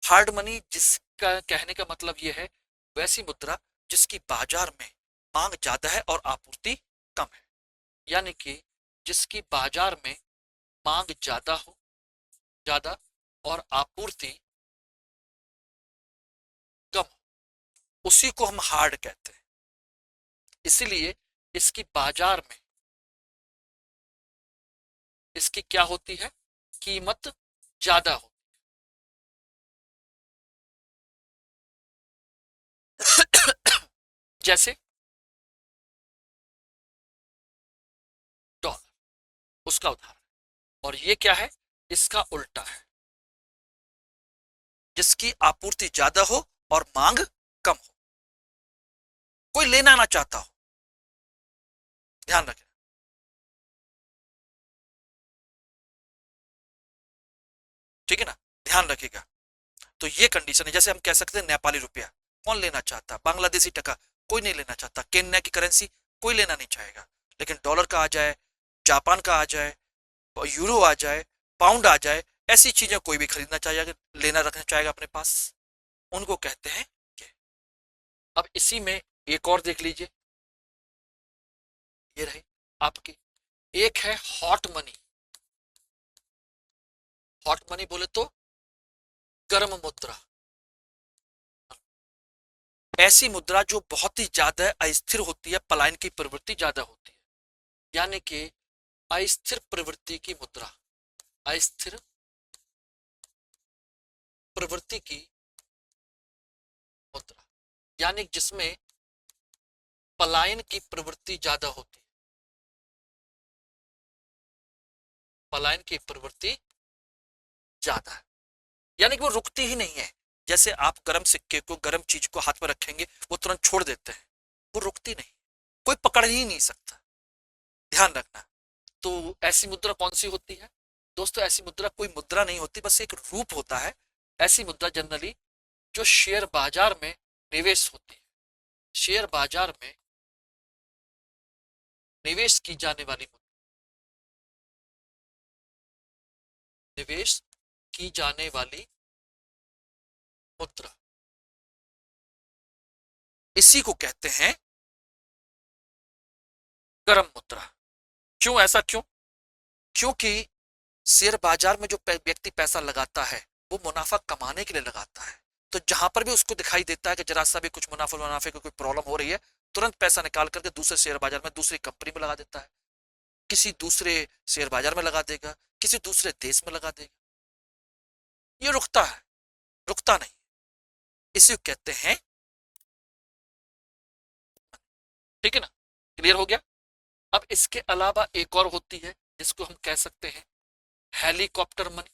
हार्ड मनी जिसका कहने का मतलब यह है वैसी मुद्रा जिसकी बाजार में मांग ज्यादा है और आपूर्ति कम है, यानी कि जिसकी बाजार में मांग ज्यादा और आपूर्ति कम हो, उसी को हम हार्ड कहते हैं। इसीलिए इसकी बाजार में इसकी क्या होती है, कीमत ज्यादा हो। जैसे डॉलर उसका उदाहरण, और ये क्या है, इसका उल्टा है, जिसकी आपूर्ति ज्यादा हो और मांग कम हो, कोई लेना ना चाहता हो। ध्यान रखें, ठीक है ना, ध्यान रखिएगा। तो ये कंडीशन है। जैसे हम कह सकते हैं नेपाली रुपया कौन लेना चाहता, बांग्लादेशी टका कोई नहीं लेना चाहता, केन्या की करेंसी कोई लेना नहीं चाहेगा। लेकिन डॉलर का आ जाए, जापान का आ जाए, यूरो आ जाए, पाउंड आ जाए, ऐसी चीजें कोई भी खरीदना चाहेगा, लेना रखना चाहेगा अपने पास, उनको कहते हैं ये। अब इसी में एक और देख लीजिए, ये रही आपकी, एक है हॉट मनी। हॉट मनी बोले तो गर्म मुद्रा, ऐसी मुद्रा जो बहुत ही ज्यादा अस्थिर होती है, पलायन की प्रवृत्ति ज्यादा होती है, यानी कि अस्थिर प्रवृत्ति की मुद्रा, अस्थिर प्रवृत्ति की मुद्रा, यानी जिसमें पलायन की प्रवृत्ति ज्यादा होती है, पलायन की प्रवृत्ति ज्यादा है, यानी कि वो रुकती ही नहीं है। जैसे आप गर्म सिक्के को, गर्म चीज को हाथ में रखेंगे, वो तुरंत छोड़ देते हैं, वो रुकती नहीं, कोई पकड़ ही नहीं सकता। ध्यान रखना। तो ऐसी मुद्रा कौन सी होती है दोस्तों? ऐसी मुद्रा कोई मुद्रा नहीं होती, बस एक रूप होता है। ऐसी मुद्रा जनरली जो शेयर बाजार में निवेश होती है, शेयर बाजार में निवेश की जाने वाली मुद्रा, निवेश की जाने वाली मुद्रा, इसी को कहते हैं गर्म मुद्रा। क्यों, ऐसा क्यों? क्योंकि शेयर बाजार में जो व्यक्ति पैसा लगाता है वो मुनाफा कमाने के लिए लगाता है। तो जहां पर भी उसको दिखाई देता है कि जरा सा भी कुछ मुनाफे की कोई प्रॉब्लम हो रही है, तुरंत पैसा निकाल करके दूसरे शेयर बाजार में, दूसरी कंपनी में लगा देता है, किसी दूसरे शेयर बाजार में लगा देगा, किसी दूसरे देश में लगा देगा। ये रुकता है, रुकता नहीं, इसे कहते हैं। ठीक है ना, क्लियर हो गया। अब इसके अलावा एक और होती है जिसको हम कह सकते हैं हेलीकॉप्टर मनी।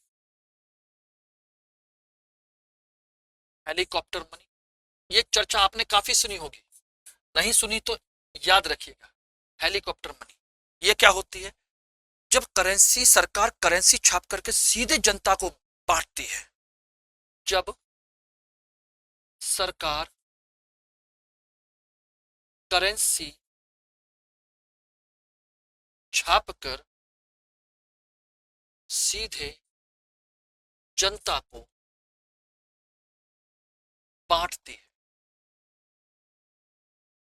हेलीकॉप्टर मनी, ये चर्चा आपने काफी सुनी होगी, नहीं सुनी तो याद रखिएगा। हेलीकॉप्टर मनी ये क्या होती है? जब करेंसी, सरकार करेंसी छाप करके सीधे जनता को बांटती है, जब सरकार करेंसी छापकर सीधे जनता को बांटती है,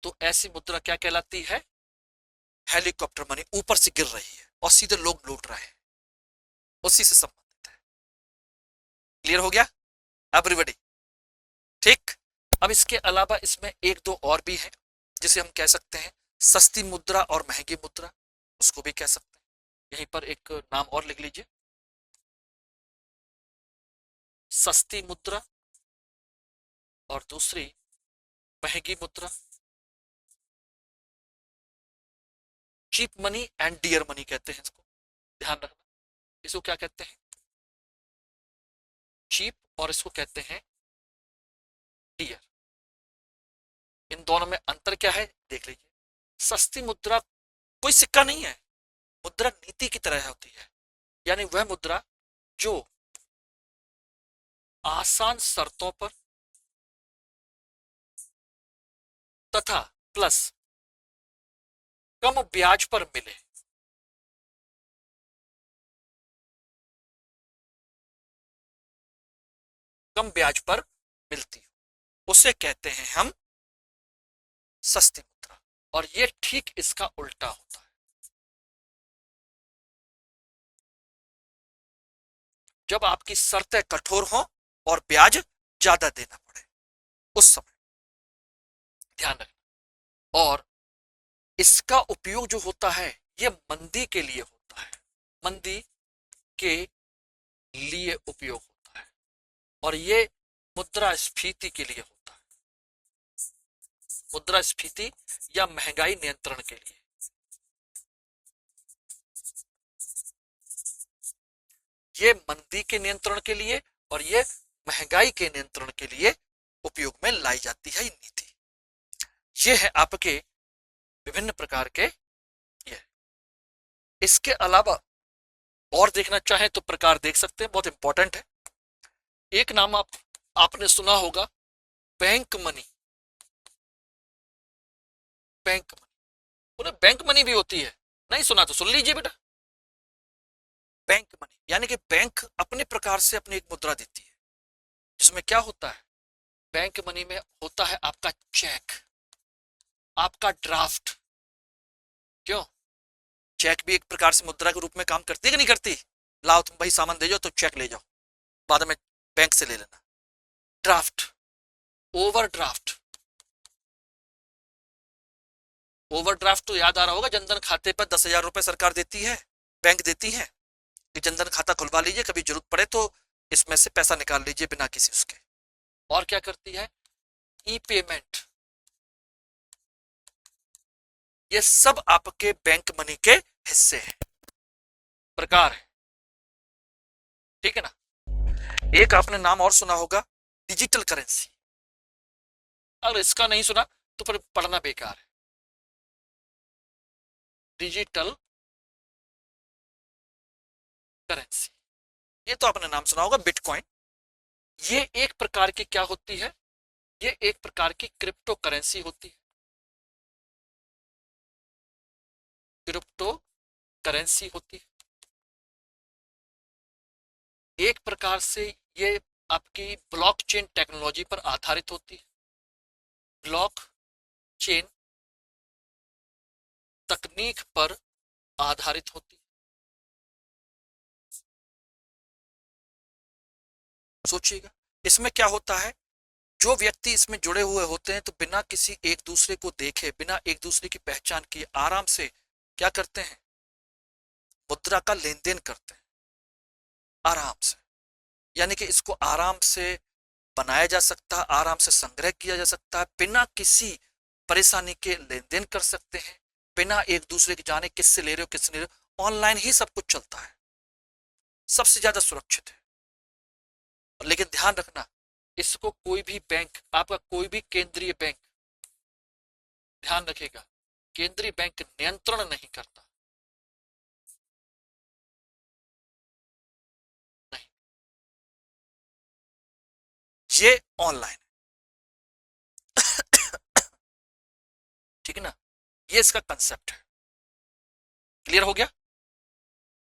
तो ऐसी मुद्रा क्या कहलाती है? Helicopter money. ऊपर से गिर रही है और सीधे लोग लूट रहे हैं, उसी से संबंधित है। क्लियर हो गया एवरीबॉडी? ठीक। अब इसके अलावा इसमें एक दो और भी हैं जिसे हम कह सकते हैं सस्ती मुद्रा और महंगी मुद्रा, उसको भी कह सकते हैं। यहीं पर एक नाम और लिख लीजिए, सस्ती मुद्रा और दूसरी महंगी मुद्रा। Cheap money and dear money कहते हैं इसको, ध्यान रखना। इसको क्या कहते हैं? चीप, और इसको कहते हैं डियर। इन दोनों में अंतर क्या है देख लीजिए। सस्ती मुद्रा कोई सिक्का नहीं है, मुद्रा नीति की तरह होती है, यानी वह मुद्रा जो आसान शर्तों पर तथा प्लस कम ब्याज पर मिले। कम ब्याज पर मिलती हो उसे कहते हैं हम सस्ती मुद्रा, और ये ठीक इसका उल्टा होता है। जब आपकी शर्तें कठोर हों और ब्याज ज्यादा देना पड़े उस समय, ध्यान रखना। और इसका उपयोग जो होता है ये मंदी के लिए होता है, मंदी के लिए उपयोग होता है, और ये मुद्रास्फीति के लिए होता है, मुद्रास्फीति या महंगाई नियंत्रण के लिए। ये मंदी के नियंत्रण के लिए और ये महंगाई के नियंत्रण के लिए उपयोग में लाई जाती है नीति। ये है आपके विभिन्न प्रकार के ये। इसके अलावा और देखना चाहें तो प्रकार देख सकते हैं, बहुत इंपॉर्टेंट है। एक नाम आपने सुना होगा, बैंक मनी। बैंक मनी, उन्हें बैंक मनी भी होती है, नहीं सुना तो सुन लीजिए बेटा। बैंक मनी यानी कि बैंक अपने प्रकार से अपनी एक मुद्रा देती है, जिसमें क्या होता है, बैंक मनी में होता है आपका चेक, आपका ड्राफ्ट। क्यों? चेक भी एक प्रकार से मुद्रा के रूप में काम करती है कि नहीं करती? लाओ तुम भाई सामान दे जाओ तो चेक ले जाओ, बाद में बैंक से ले लेना। Draft, overdraft. ओवरड्राफ्ट तो याद आ रहा होगा, जनधन खाते पर 10,000 रुपए सरकार देती है, बैंक देती है कि जनधन खाता खुलवा लीजिए, कभी जरूरत पड़े तो इसमें से पैसा निकाल लीजिए बिना किसी उसके। और क्या करती है? ई पेमेंट। ये सब आपके बैंक मनी के हिस्से हैं, प्रकार है, ठीक है ना। एक आपने नाम और सुना होगा, डिजिटल करेंसी। अगर इसका नहीं सुना तो फिर पढ़ना बेकार है। डिजिटल करेंसी, ये तो आपने नाम सुना होगा, बिटकॉइन। ये एक प्रकार की क्या होती है? ये एक प्रकार की क्रिप्टो करेंसी होती है। क्रिप्टो करेंसी होती है, एक प्रकार से ये आपकी ब्लॉकचेन टेक्नोलॉजी पर आधारित होती है। ब्लॉकचेन तकनीक पर आधारित होती है। सोचिएगा, इसमें क्या होता है, जो व्यक्ति इसमें जुड़े हुए होते हैं तो बिना किसी एक दूसरे को देखे, बिना एक दूसरे की पहचान किए आराम से क्या करते हैं, मुद्रा का लेन देन करते हैं आराम से। यानी कि इसको आराम से बनाया जा सकता है, आराम से संग्रह किया जा सकता है, बिना किसी परेशानी के लेन देन कर सकते हैं, बिना एक दूसरे के जाने किससे ले रहे हो किससे ले रहे हो, ऑनलाइन ही सब कुछ चलता है, सबसे ज्यादा सुरक्षित है। लेकिन ध्यान रखना, इसको कोई भी बैंक, आपका कोई भी केंद्रीय बैंक, ध्यान रखिएगा, केंद्रीय बैंक नियंत्रण नहीं करता। नहीं, ये ऑनलाइन ठीक है ना, ये इसका कंसेप्ट है। क्लियर हो गया?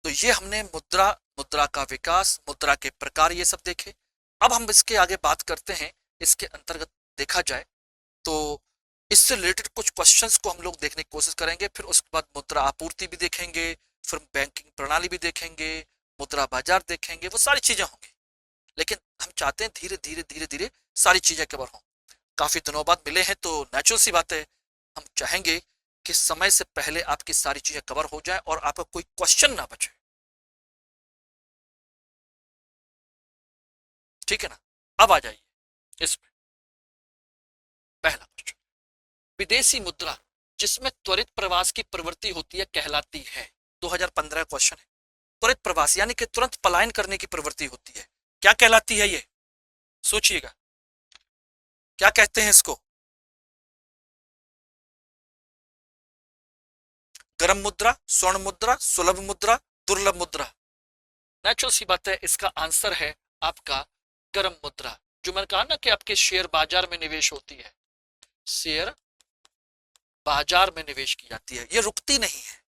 तो ये हमने मुद्रा, मुद्रा का विकास, मुद्रा के प्रकार, ये सब देखे। अब हम इसके आगे बात करते हैं, इसके अंतर्गत देखा जाए तो इससे रिलेटेड कुछ क्वेश्चंस को हम लोग देखने की कोशिश करेंगे, फिर उसके बाद मुद्रा आपूर्ति भी देखेंगे, फिर बैंकिंग प्रणाली भी देखेंगे, मुद्रा बाजार देखेंगे, वो सारी चीजें होंगी। लेकिन हम चाहते हैं धीरे धीरे धीरे धीरे सारी चीजें कवर हों। काफी दिनों बाद मिले हैं तो नेचुरल सी बात है, हम चाहेंगे कि समय से पहले आपकी सारी चीजें कवर हो जाए और आपका कोई क्वेश्चन ना बचे, ठीक है ना। अब आ जाइए इसमें पहला क्वेश्चन, विदेशी मुद्रा जिसमें त्वरित प्रवास की प्रवृत्ति होती है कहलाती है। 2015 क्वेश्चन है। त्वरित प्रवास यानी कि तुरंत पलायन करने की प्रवृत्ति होती है, क्या कहलाती है ये? सोचिएगा, क्या कहते हैं इसको? गर्म मुद्रा, स्वर्ण मुद्रा, सुलभ मुद्रा, दुर्लभ मुद्रा? नेचुरल सी बात है, इसका आंसर है आपका गर्म मुद्रा। जो मैंने कहा ना कि आपके शेयर बाजार में निवेश होती है, शेयर बाजार में निवेश की जाती है, ये रुकती नहीं है,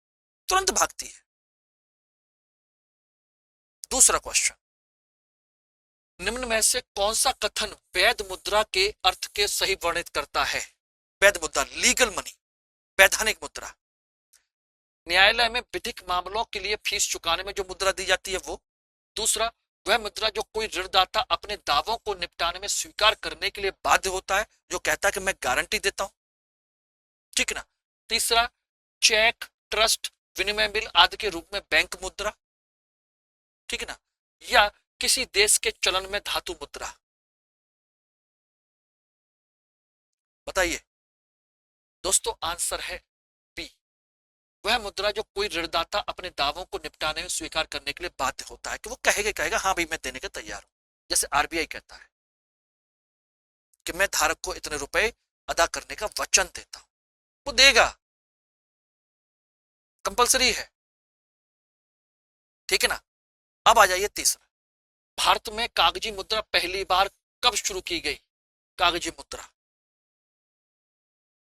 तुरंत भागती है। दूसरा क्वेश्चन, निम्न में से कौन सा कथन वैध मुद्रा के अर्थ के सही वर्णित करता है? वैध मुद्रा, लीगल मनी, वैधानिक मुद्रा। न्यायालय में विधिक मामलों के लिए फीस चुकाने में जो मुद्रा दी जाती है वो। दूसरा, वह मुद्रा जो कोई ऋणदाता अपने दावों को निपटाने में स्वीकार करने के लिए बाध्य होता है, जो कहता है कि मैं गारंटी देता हूं, ठीक है ना। तीसरा, चेक, ट्रस्ट, विनिमय बिल आदि के रूप में बैंक मुद्रा, ठीक है ना। या किसी देश के चलन में धातु मुद्रा। बताइए दोस्तों, आंसर है बी, वह मुद्रा जो कोई ऋणदाता अपने दावों को निपटाने में स्वीकार करने के लिए बाध्य होता है, कि वो कहेगा हाँ भाई मैं देने के तैयार हूं। जैसे आरबीआई कहता है कि मैं धारक को इतने रुपए अदा करने का वचन देता हूं, वो देगा, कंपलसरी है, ठीक है ना। अब आ जाइए तीसरा, भारत में कागजी मुद्रा पहली बार कब शुरू की गई? कागजी मुद्रा,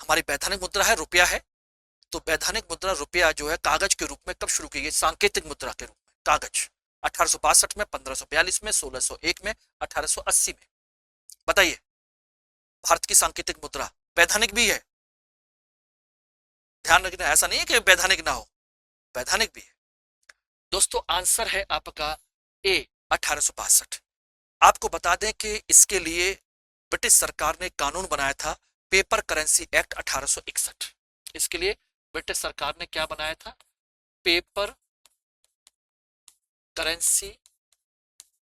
हमारी वैधानिक मुद्रा है, रुपया है, तो वैधानिक मुद्रा रुपया जो है कागज के रूप में कब शुरू की गई? सांकेतिक मुद्रा के रूप में कागज 1862 में, 1542 में, 1601 में, 1880 में। बताइए, भारत की सांकेतिक मुद्रा वैधानिक भी है, ध्यान रखना, ऐसा नहीं है कि वैधानिक ना हो, वैधानिक भी है। दोस्तों आंसर है आपका ए, 1862। आपको बता दें कि इसके लिए ब्रिटिश सरकार ने कानून बनाया था, पेपर करेंसी एक्ट 1861। इसके लिए ब्रिटिश सरकार ने क्या बनाया था? Paper currency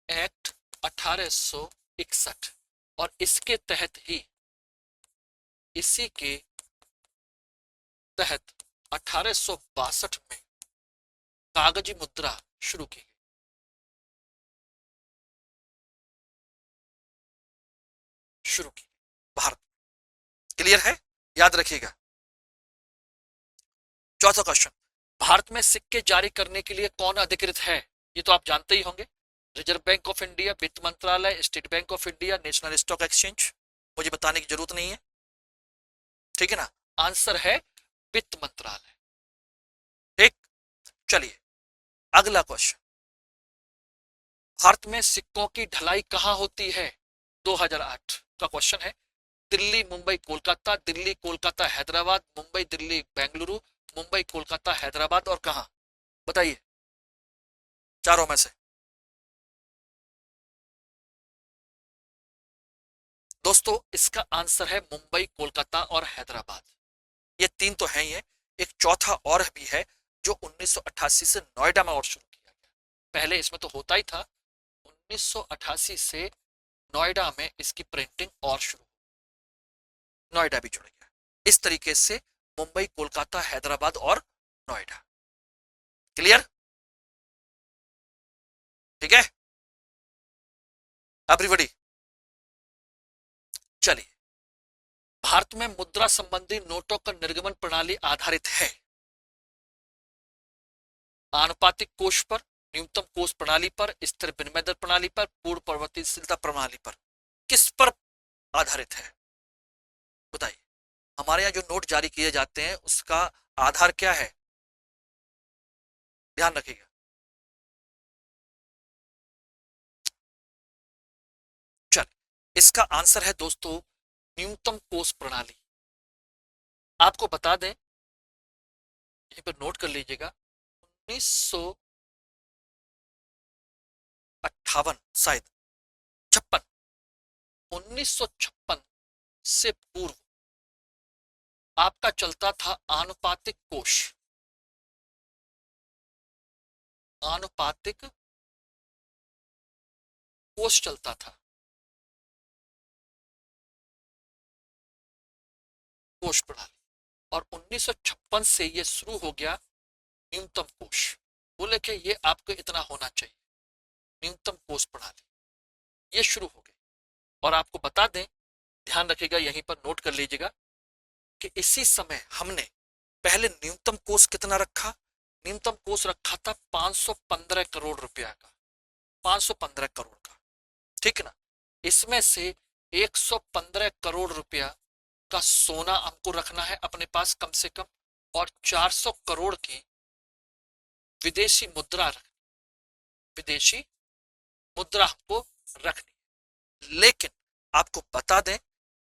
act 1861। और इसके तहत ही, इसी के तहत 1862 में कागजी मुद्रा शुरू की गई। शुरू की भारत। क्लियर है, याद रखिएगा। चौथा क्वेश्चन, भारत में सिक्के जारी करने के लिए कौन अधिकृत है? ये तो आप जानते ही होंगे, रिजर्व बैंक ऑफ इंडिया, वित्त मंत्रालय, state bank of India, national stock exchange. मुझे बताने की जरूरत नहीं है, ठीक है ना। आंसर है वित्त मंत्रालय। ठीक, चलिए अगला क्वेश्चन, भारत में सिक्कों की ढलाई कहां होती है? 2008 का क्वेश्चन है। दिल्ली, मुंबई, कोलकाता, दिल्ली, कोलकाता, हैदराबाद, मुंबई, दिल्ली, बेंगलुरु, मुंबई, कोलकाता, हैदराबाद, और कहां? बताइए चारों में से। दोस्तों इसका आंसर है मुंबई, कोलकाता और हैदराबाद। ये तीन तो है ही है, एक चौथा और भी है जो 1988 से नोएडा में और शुरू किया गया। पहले इसमें तो होता ही था, 1988 से नोएडा में इसकी प्रिंटिंग और शुरू, नोएडा भी जुड़ गया। इस तरीके से मुंबई, कोलकाता, हैदराबाद और नोएडा। क्लियर, ठीक है एवरीबॉडी। चलिए, भारत में मुद्रा संबंधी नोटों का निर्गमन प्रणाली आधारित है आनुपातिक कोष पर, न्यूनतम कोष प्रणाली पर, स्थिर विनिमय दर प्रणाली पर, पूर्ण परिवर्तनशीलता प्रणाली पर। किस पर आधारित है बताइए? हमारे यहाँ जो नोट जारी किए जाते हैं उसका आधार क्या है? ध्यान रखिएगा। चल, इसका आंसर है दोस्तों न्यूनतम कोष प्रणाली। आपको बता दें, यहीं पर नोट कर लीजिएगा, 1958 शायद 56, 1956 से पूर्व आपका चलता था आनुपातिक कोष। आनुपातिक कोष चलता था, कोष प्रणाली। और 1956 से ये शुरू हो गया न्यूनतम कोष। बोले कि ये आपको इतना होना चाहिए, न्यूनतम कोष प्रणाली ये शुरू हो गई। और आपको बता दें, ध्यान रखिएगा, यहीं पर नोट कर लीजिएगा कि इसी समय हमने पहले न्यूनतम कोष कितना रखा, न्यूनतम कोष रखा था 515 करोड़ रुपया का, 515 करोड़ का, ठीक है ना। इसमें से 115 करोड़ रुपया का सोना हमको रखना है अपने पास कम से कम, और 400 करोड़ की विदेशी मुद्रा विदेशी मुद्रा हमको रखनी। लेकिन आपको बता दें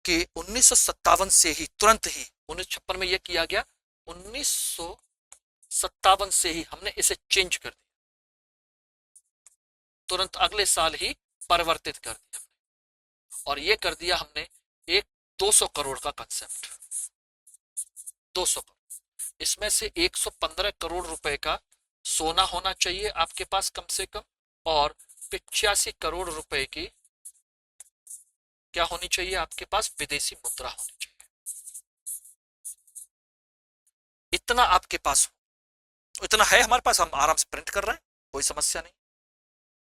कि 1957 से ही, तुरंत ही 1956 में यह किया गया, 1957 से ही हमने इसे चेंज कर दिया, तुरंत अगले साल ही परिवर्तित कर दिया और ये कर दिया हमने एक 200 करोड़ का कंसेप्ट, 200 करोड़। इसमें से 115 करोड़ रुपए का सोना होना चाहिए आपके पास कम से कम, और 85 करोड़ रुपए की क्या होनी चाहिए आपके पास, विदेशी मुद्रा होनी चाहिए। इतना आपके पास हो, इतना है हमारे पास, हम आराम से प्रिंट कर रहे हैं, कोई समस्या नहीं।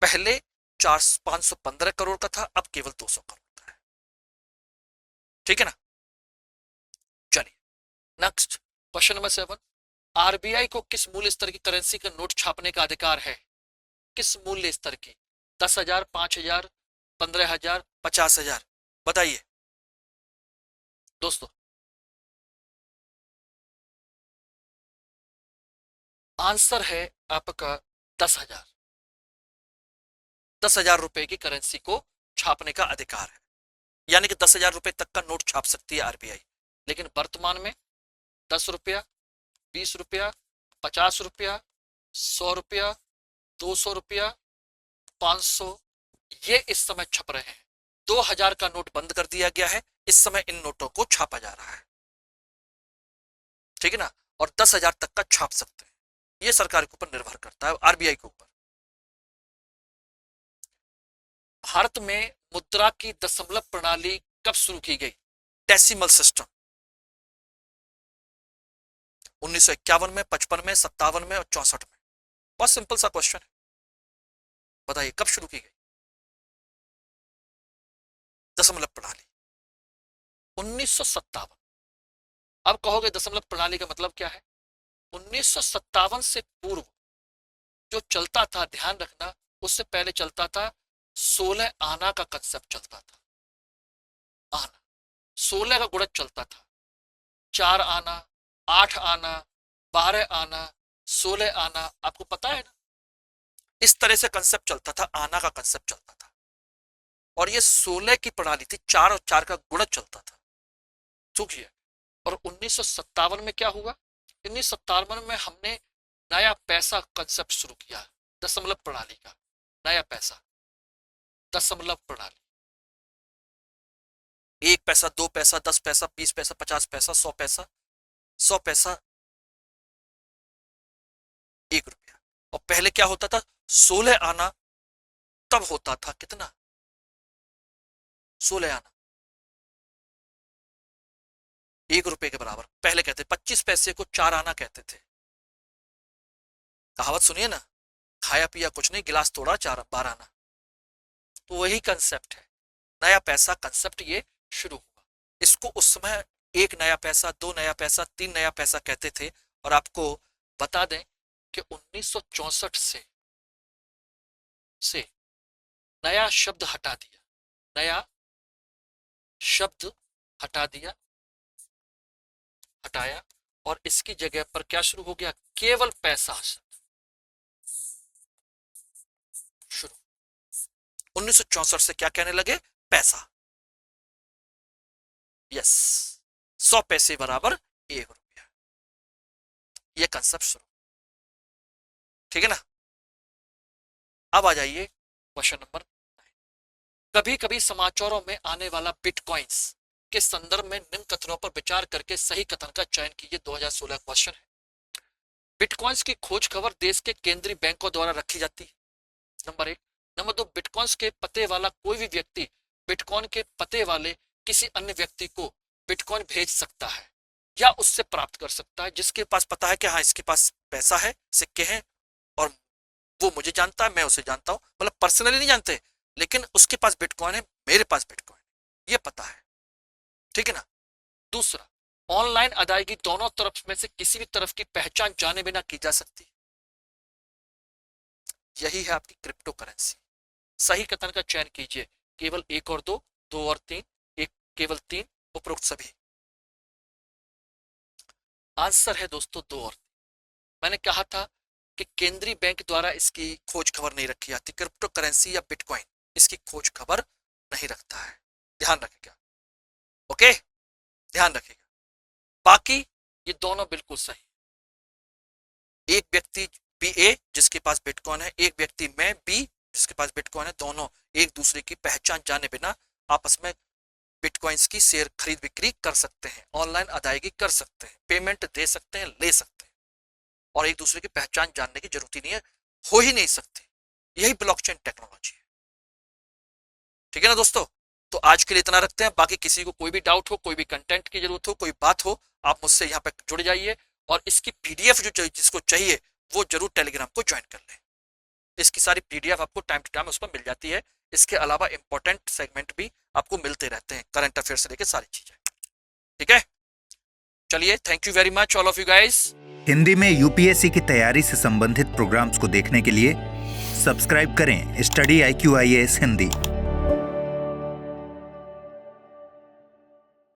पहले 515 करोड़ का था, अब केवल 200 करोड़ का है, ठीक है ना। चलिए नेक्स्ट क्वेश्चन नंबर 7, आरबीआई को किस मूल्य स्तर की करेंसी का नोट छापने का अधिकार है? किस मूल्य स्तर की? 10,000, 5,000, 15,000, 50,000? बताइए दोस्तों। आंसर है आपका 10,000। 10,000 रुपए की करेंसी को छापने का अधिकार है, यानी कि 10,000 रुपए तक का नोट छाप सकती है आरबीआई। लेकिन वर्तमान में 10 रुपया, 20 रुपया, 50 रुपया, 100 रुपया, 200 रुपया, 500, ये इस समय छप रहे हैं। 2,000 का नोट बंद कर दिया गया है, इस समय इन नोटों को छापा जा रहा है, ठीक है ना। और 10,000 तक का छाप सकते हैं, ये सरकार के ऊपर निर्भर करता है, आरबीआई के ऊपर। भारत में मुद्रा की दशमलव प्रणाली कब शुरू की गई? डेसिमल सिस्टम 1951 में, 55 में, 57 में और 64 में। बहुत सिंपल सा क्वेश्चन है, बताइए कब शुरू की गई दशमलव प्रणाली? 1957। अब कहोगे दशमलव प्रणाली का मतलब क्या है? 1957 से पूर्व जो चलता था, ध्यान रखना, उससे पहले चलता था 16 आना का कंसेप्ट चलता था। आना 16 का गुणज चलता था, 4 आना, 8 आना, 12 आना, 16 आना, आपको पता है ना, इस तरह से कंसेप्ट चलता था, आना का कंसेप्ट चलता था। और ये 16 की प्रणाली थी, 4 और 4 का गुणज चलता था, सोचिए। और 1957 में क्या हुआ? 1957 में हमने नया पैसा कंसेप्ट शुरू किया, दशमलव प्रणाली का नया पैसा, दशमलव प्रणाली। 1 पैसा, 2 पैसा, 10 पैसा, 20 पैसा, 50 पैसा, 100 पैसा, 100 पैसा, 1 रुपया। और पहले क्या होता था? 16 आना तब होता था कितना? 16 आना 1 रुपए के बराबर पहले कहते, 25 पैसे को 4 आना कहते थे। कहावत सुनिए ना, खाया पिया कुछ नहीं, गिलास तोड़ा 12 आना। तो वही कंसेप्ट है, नया पैसा कंसेप्ट ये शुरू हुआ। इसको उस समय 1 नया पैसा, 2 नया पैसा, 3 नया पैसा कहते थे। और आपको बता दें कि 1964 से नया शब्द हटा दिया, नया शब्द हटाया, और इसकी जगह पर क्या शुरू हो गया? केवल पैसा शब्द शुरू। 1964 से क्या कहने लगे? पैसा। यस, 100 पैसे बराबर 1 रुपया, यह कंसेप्ट शुरू, ठीक है ना। अब आ जाइए क्वेश्चन नंबर 9। कभी कभी समाचारों में आने वाला बिटकॉइंस के संदर्भ में निम्न कथनों पर विचार करके सही कथन का चयन कीजिए। 2016 क्वेश्चन है। बिटकॉइंस की खोज खबर देश के केंद्रीय बैंकों द्वारा रखी जाती है, नंबर 1। नंबर 2, बिटकॉइंस के पते वाला कोई भी व्यक्ति बिटकॉइन के पते वाले किसी अन्य व्यक्ति को बिटकॉइन भेज सकता है। या उससे प्राप्त कर सकता है। जिसके पास पता है कि हाँ इसके पास पैसा है, सिक्के हैं, और वो मुझे जानता है, मैं उसे जानता हूं, मतलब पर्सनली नहीं जानते, लेकिन उसके पास बिटकॉइन है, मेरे पास बिटकॉइन है, ये पता है, ठीक है ना। दूसरा, ऑनलाइन अदायगी दोनों तरफ में से किसी भी तरफ की पहचान जाने बिना की जा सकती है। यही है आपकी क्रिप्टो करेंसी। सही कथन का चयन कीजिए, केवल एक और दो, दो और तीन, एक केवल तीन, उपरोक्त सभी। आंसर है दोस्तों दो और। मैंने कहा था कि केंद्रीय बैंक द्वारा इसकी खोज खबर नहीं रखी जाती। क्रिप्टो करेंसी या बिटकॉइन इसकी खोज खबर नहीं रखता है, ध्यान रखिएगा, ओके, ध्यान रखिएगा। बाकी ये दोनों बिल्कुल सही। एक व्यक्ति बी ए जिसके पास बिटकॉइन है, एक व्यक्ति मैं बी जिसके पास बिटकॉइन है, दोनों एक दूसरे की पहचान जाने बिना आपस में बिटकॉइंस की शेयर खरीद बिक्री कर सकते हैं, ऑनलाइन अदायगी कर सकते हैं, पेमेंट दे सकते हैं, ले सकते हैं, और एक दूसरे की पहचान जानने की जरूरत ही नहीं है, हो ही नहीं सकती। यही ब्लॉकचेन टेक्नोलॉजी है, ठीक है ना दोस्तों। तो आज के लिए इतना रखते हैं। बाकी किसी को कोई भी डाउट हो, कोई भी कंटेंट की जरूरत हो, कोई बात हो, आप मुझसे यहाँ पे जुड़ जाइए, और इसकी पीडीएफ जो जिसको चाहिए वो जरूर टेलीग्राम को ज्वाइन कर लें। इसकी सारी पीडीएफ आपको टाइम टू टाइम उस पर मिल जाती है। इसके अलावा इंपॉर्टेंट सेगमेंट भी आपको मिलते रहते हैं, करंट अफेयर से लेकर सारी चीजें, ठीक है। चलिए, thank you very much all of you guys. Hindi में यूपीएससी की तैयारी से संबंधित प्रोग्राम्स को देखने के लिए सब्सक्राइब करें स्टडी IQ IAS हिंदी।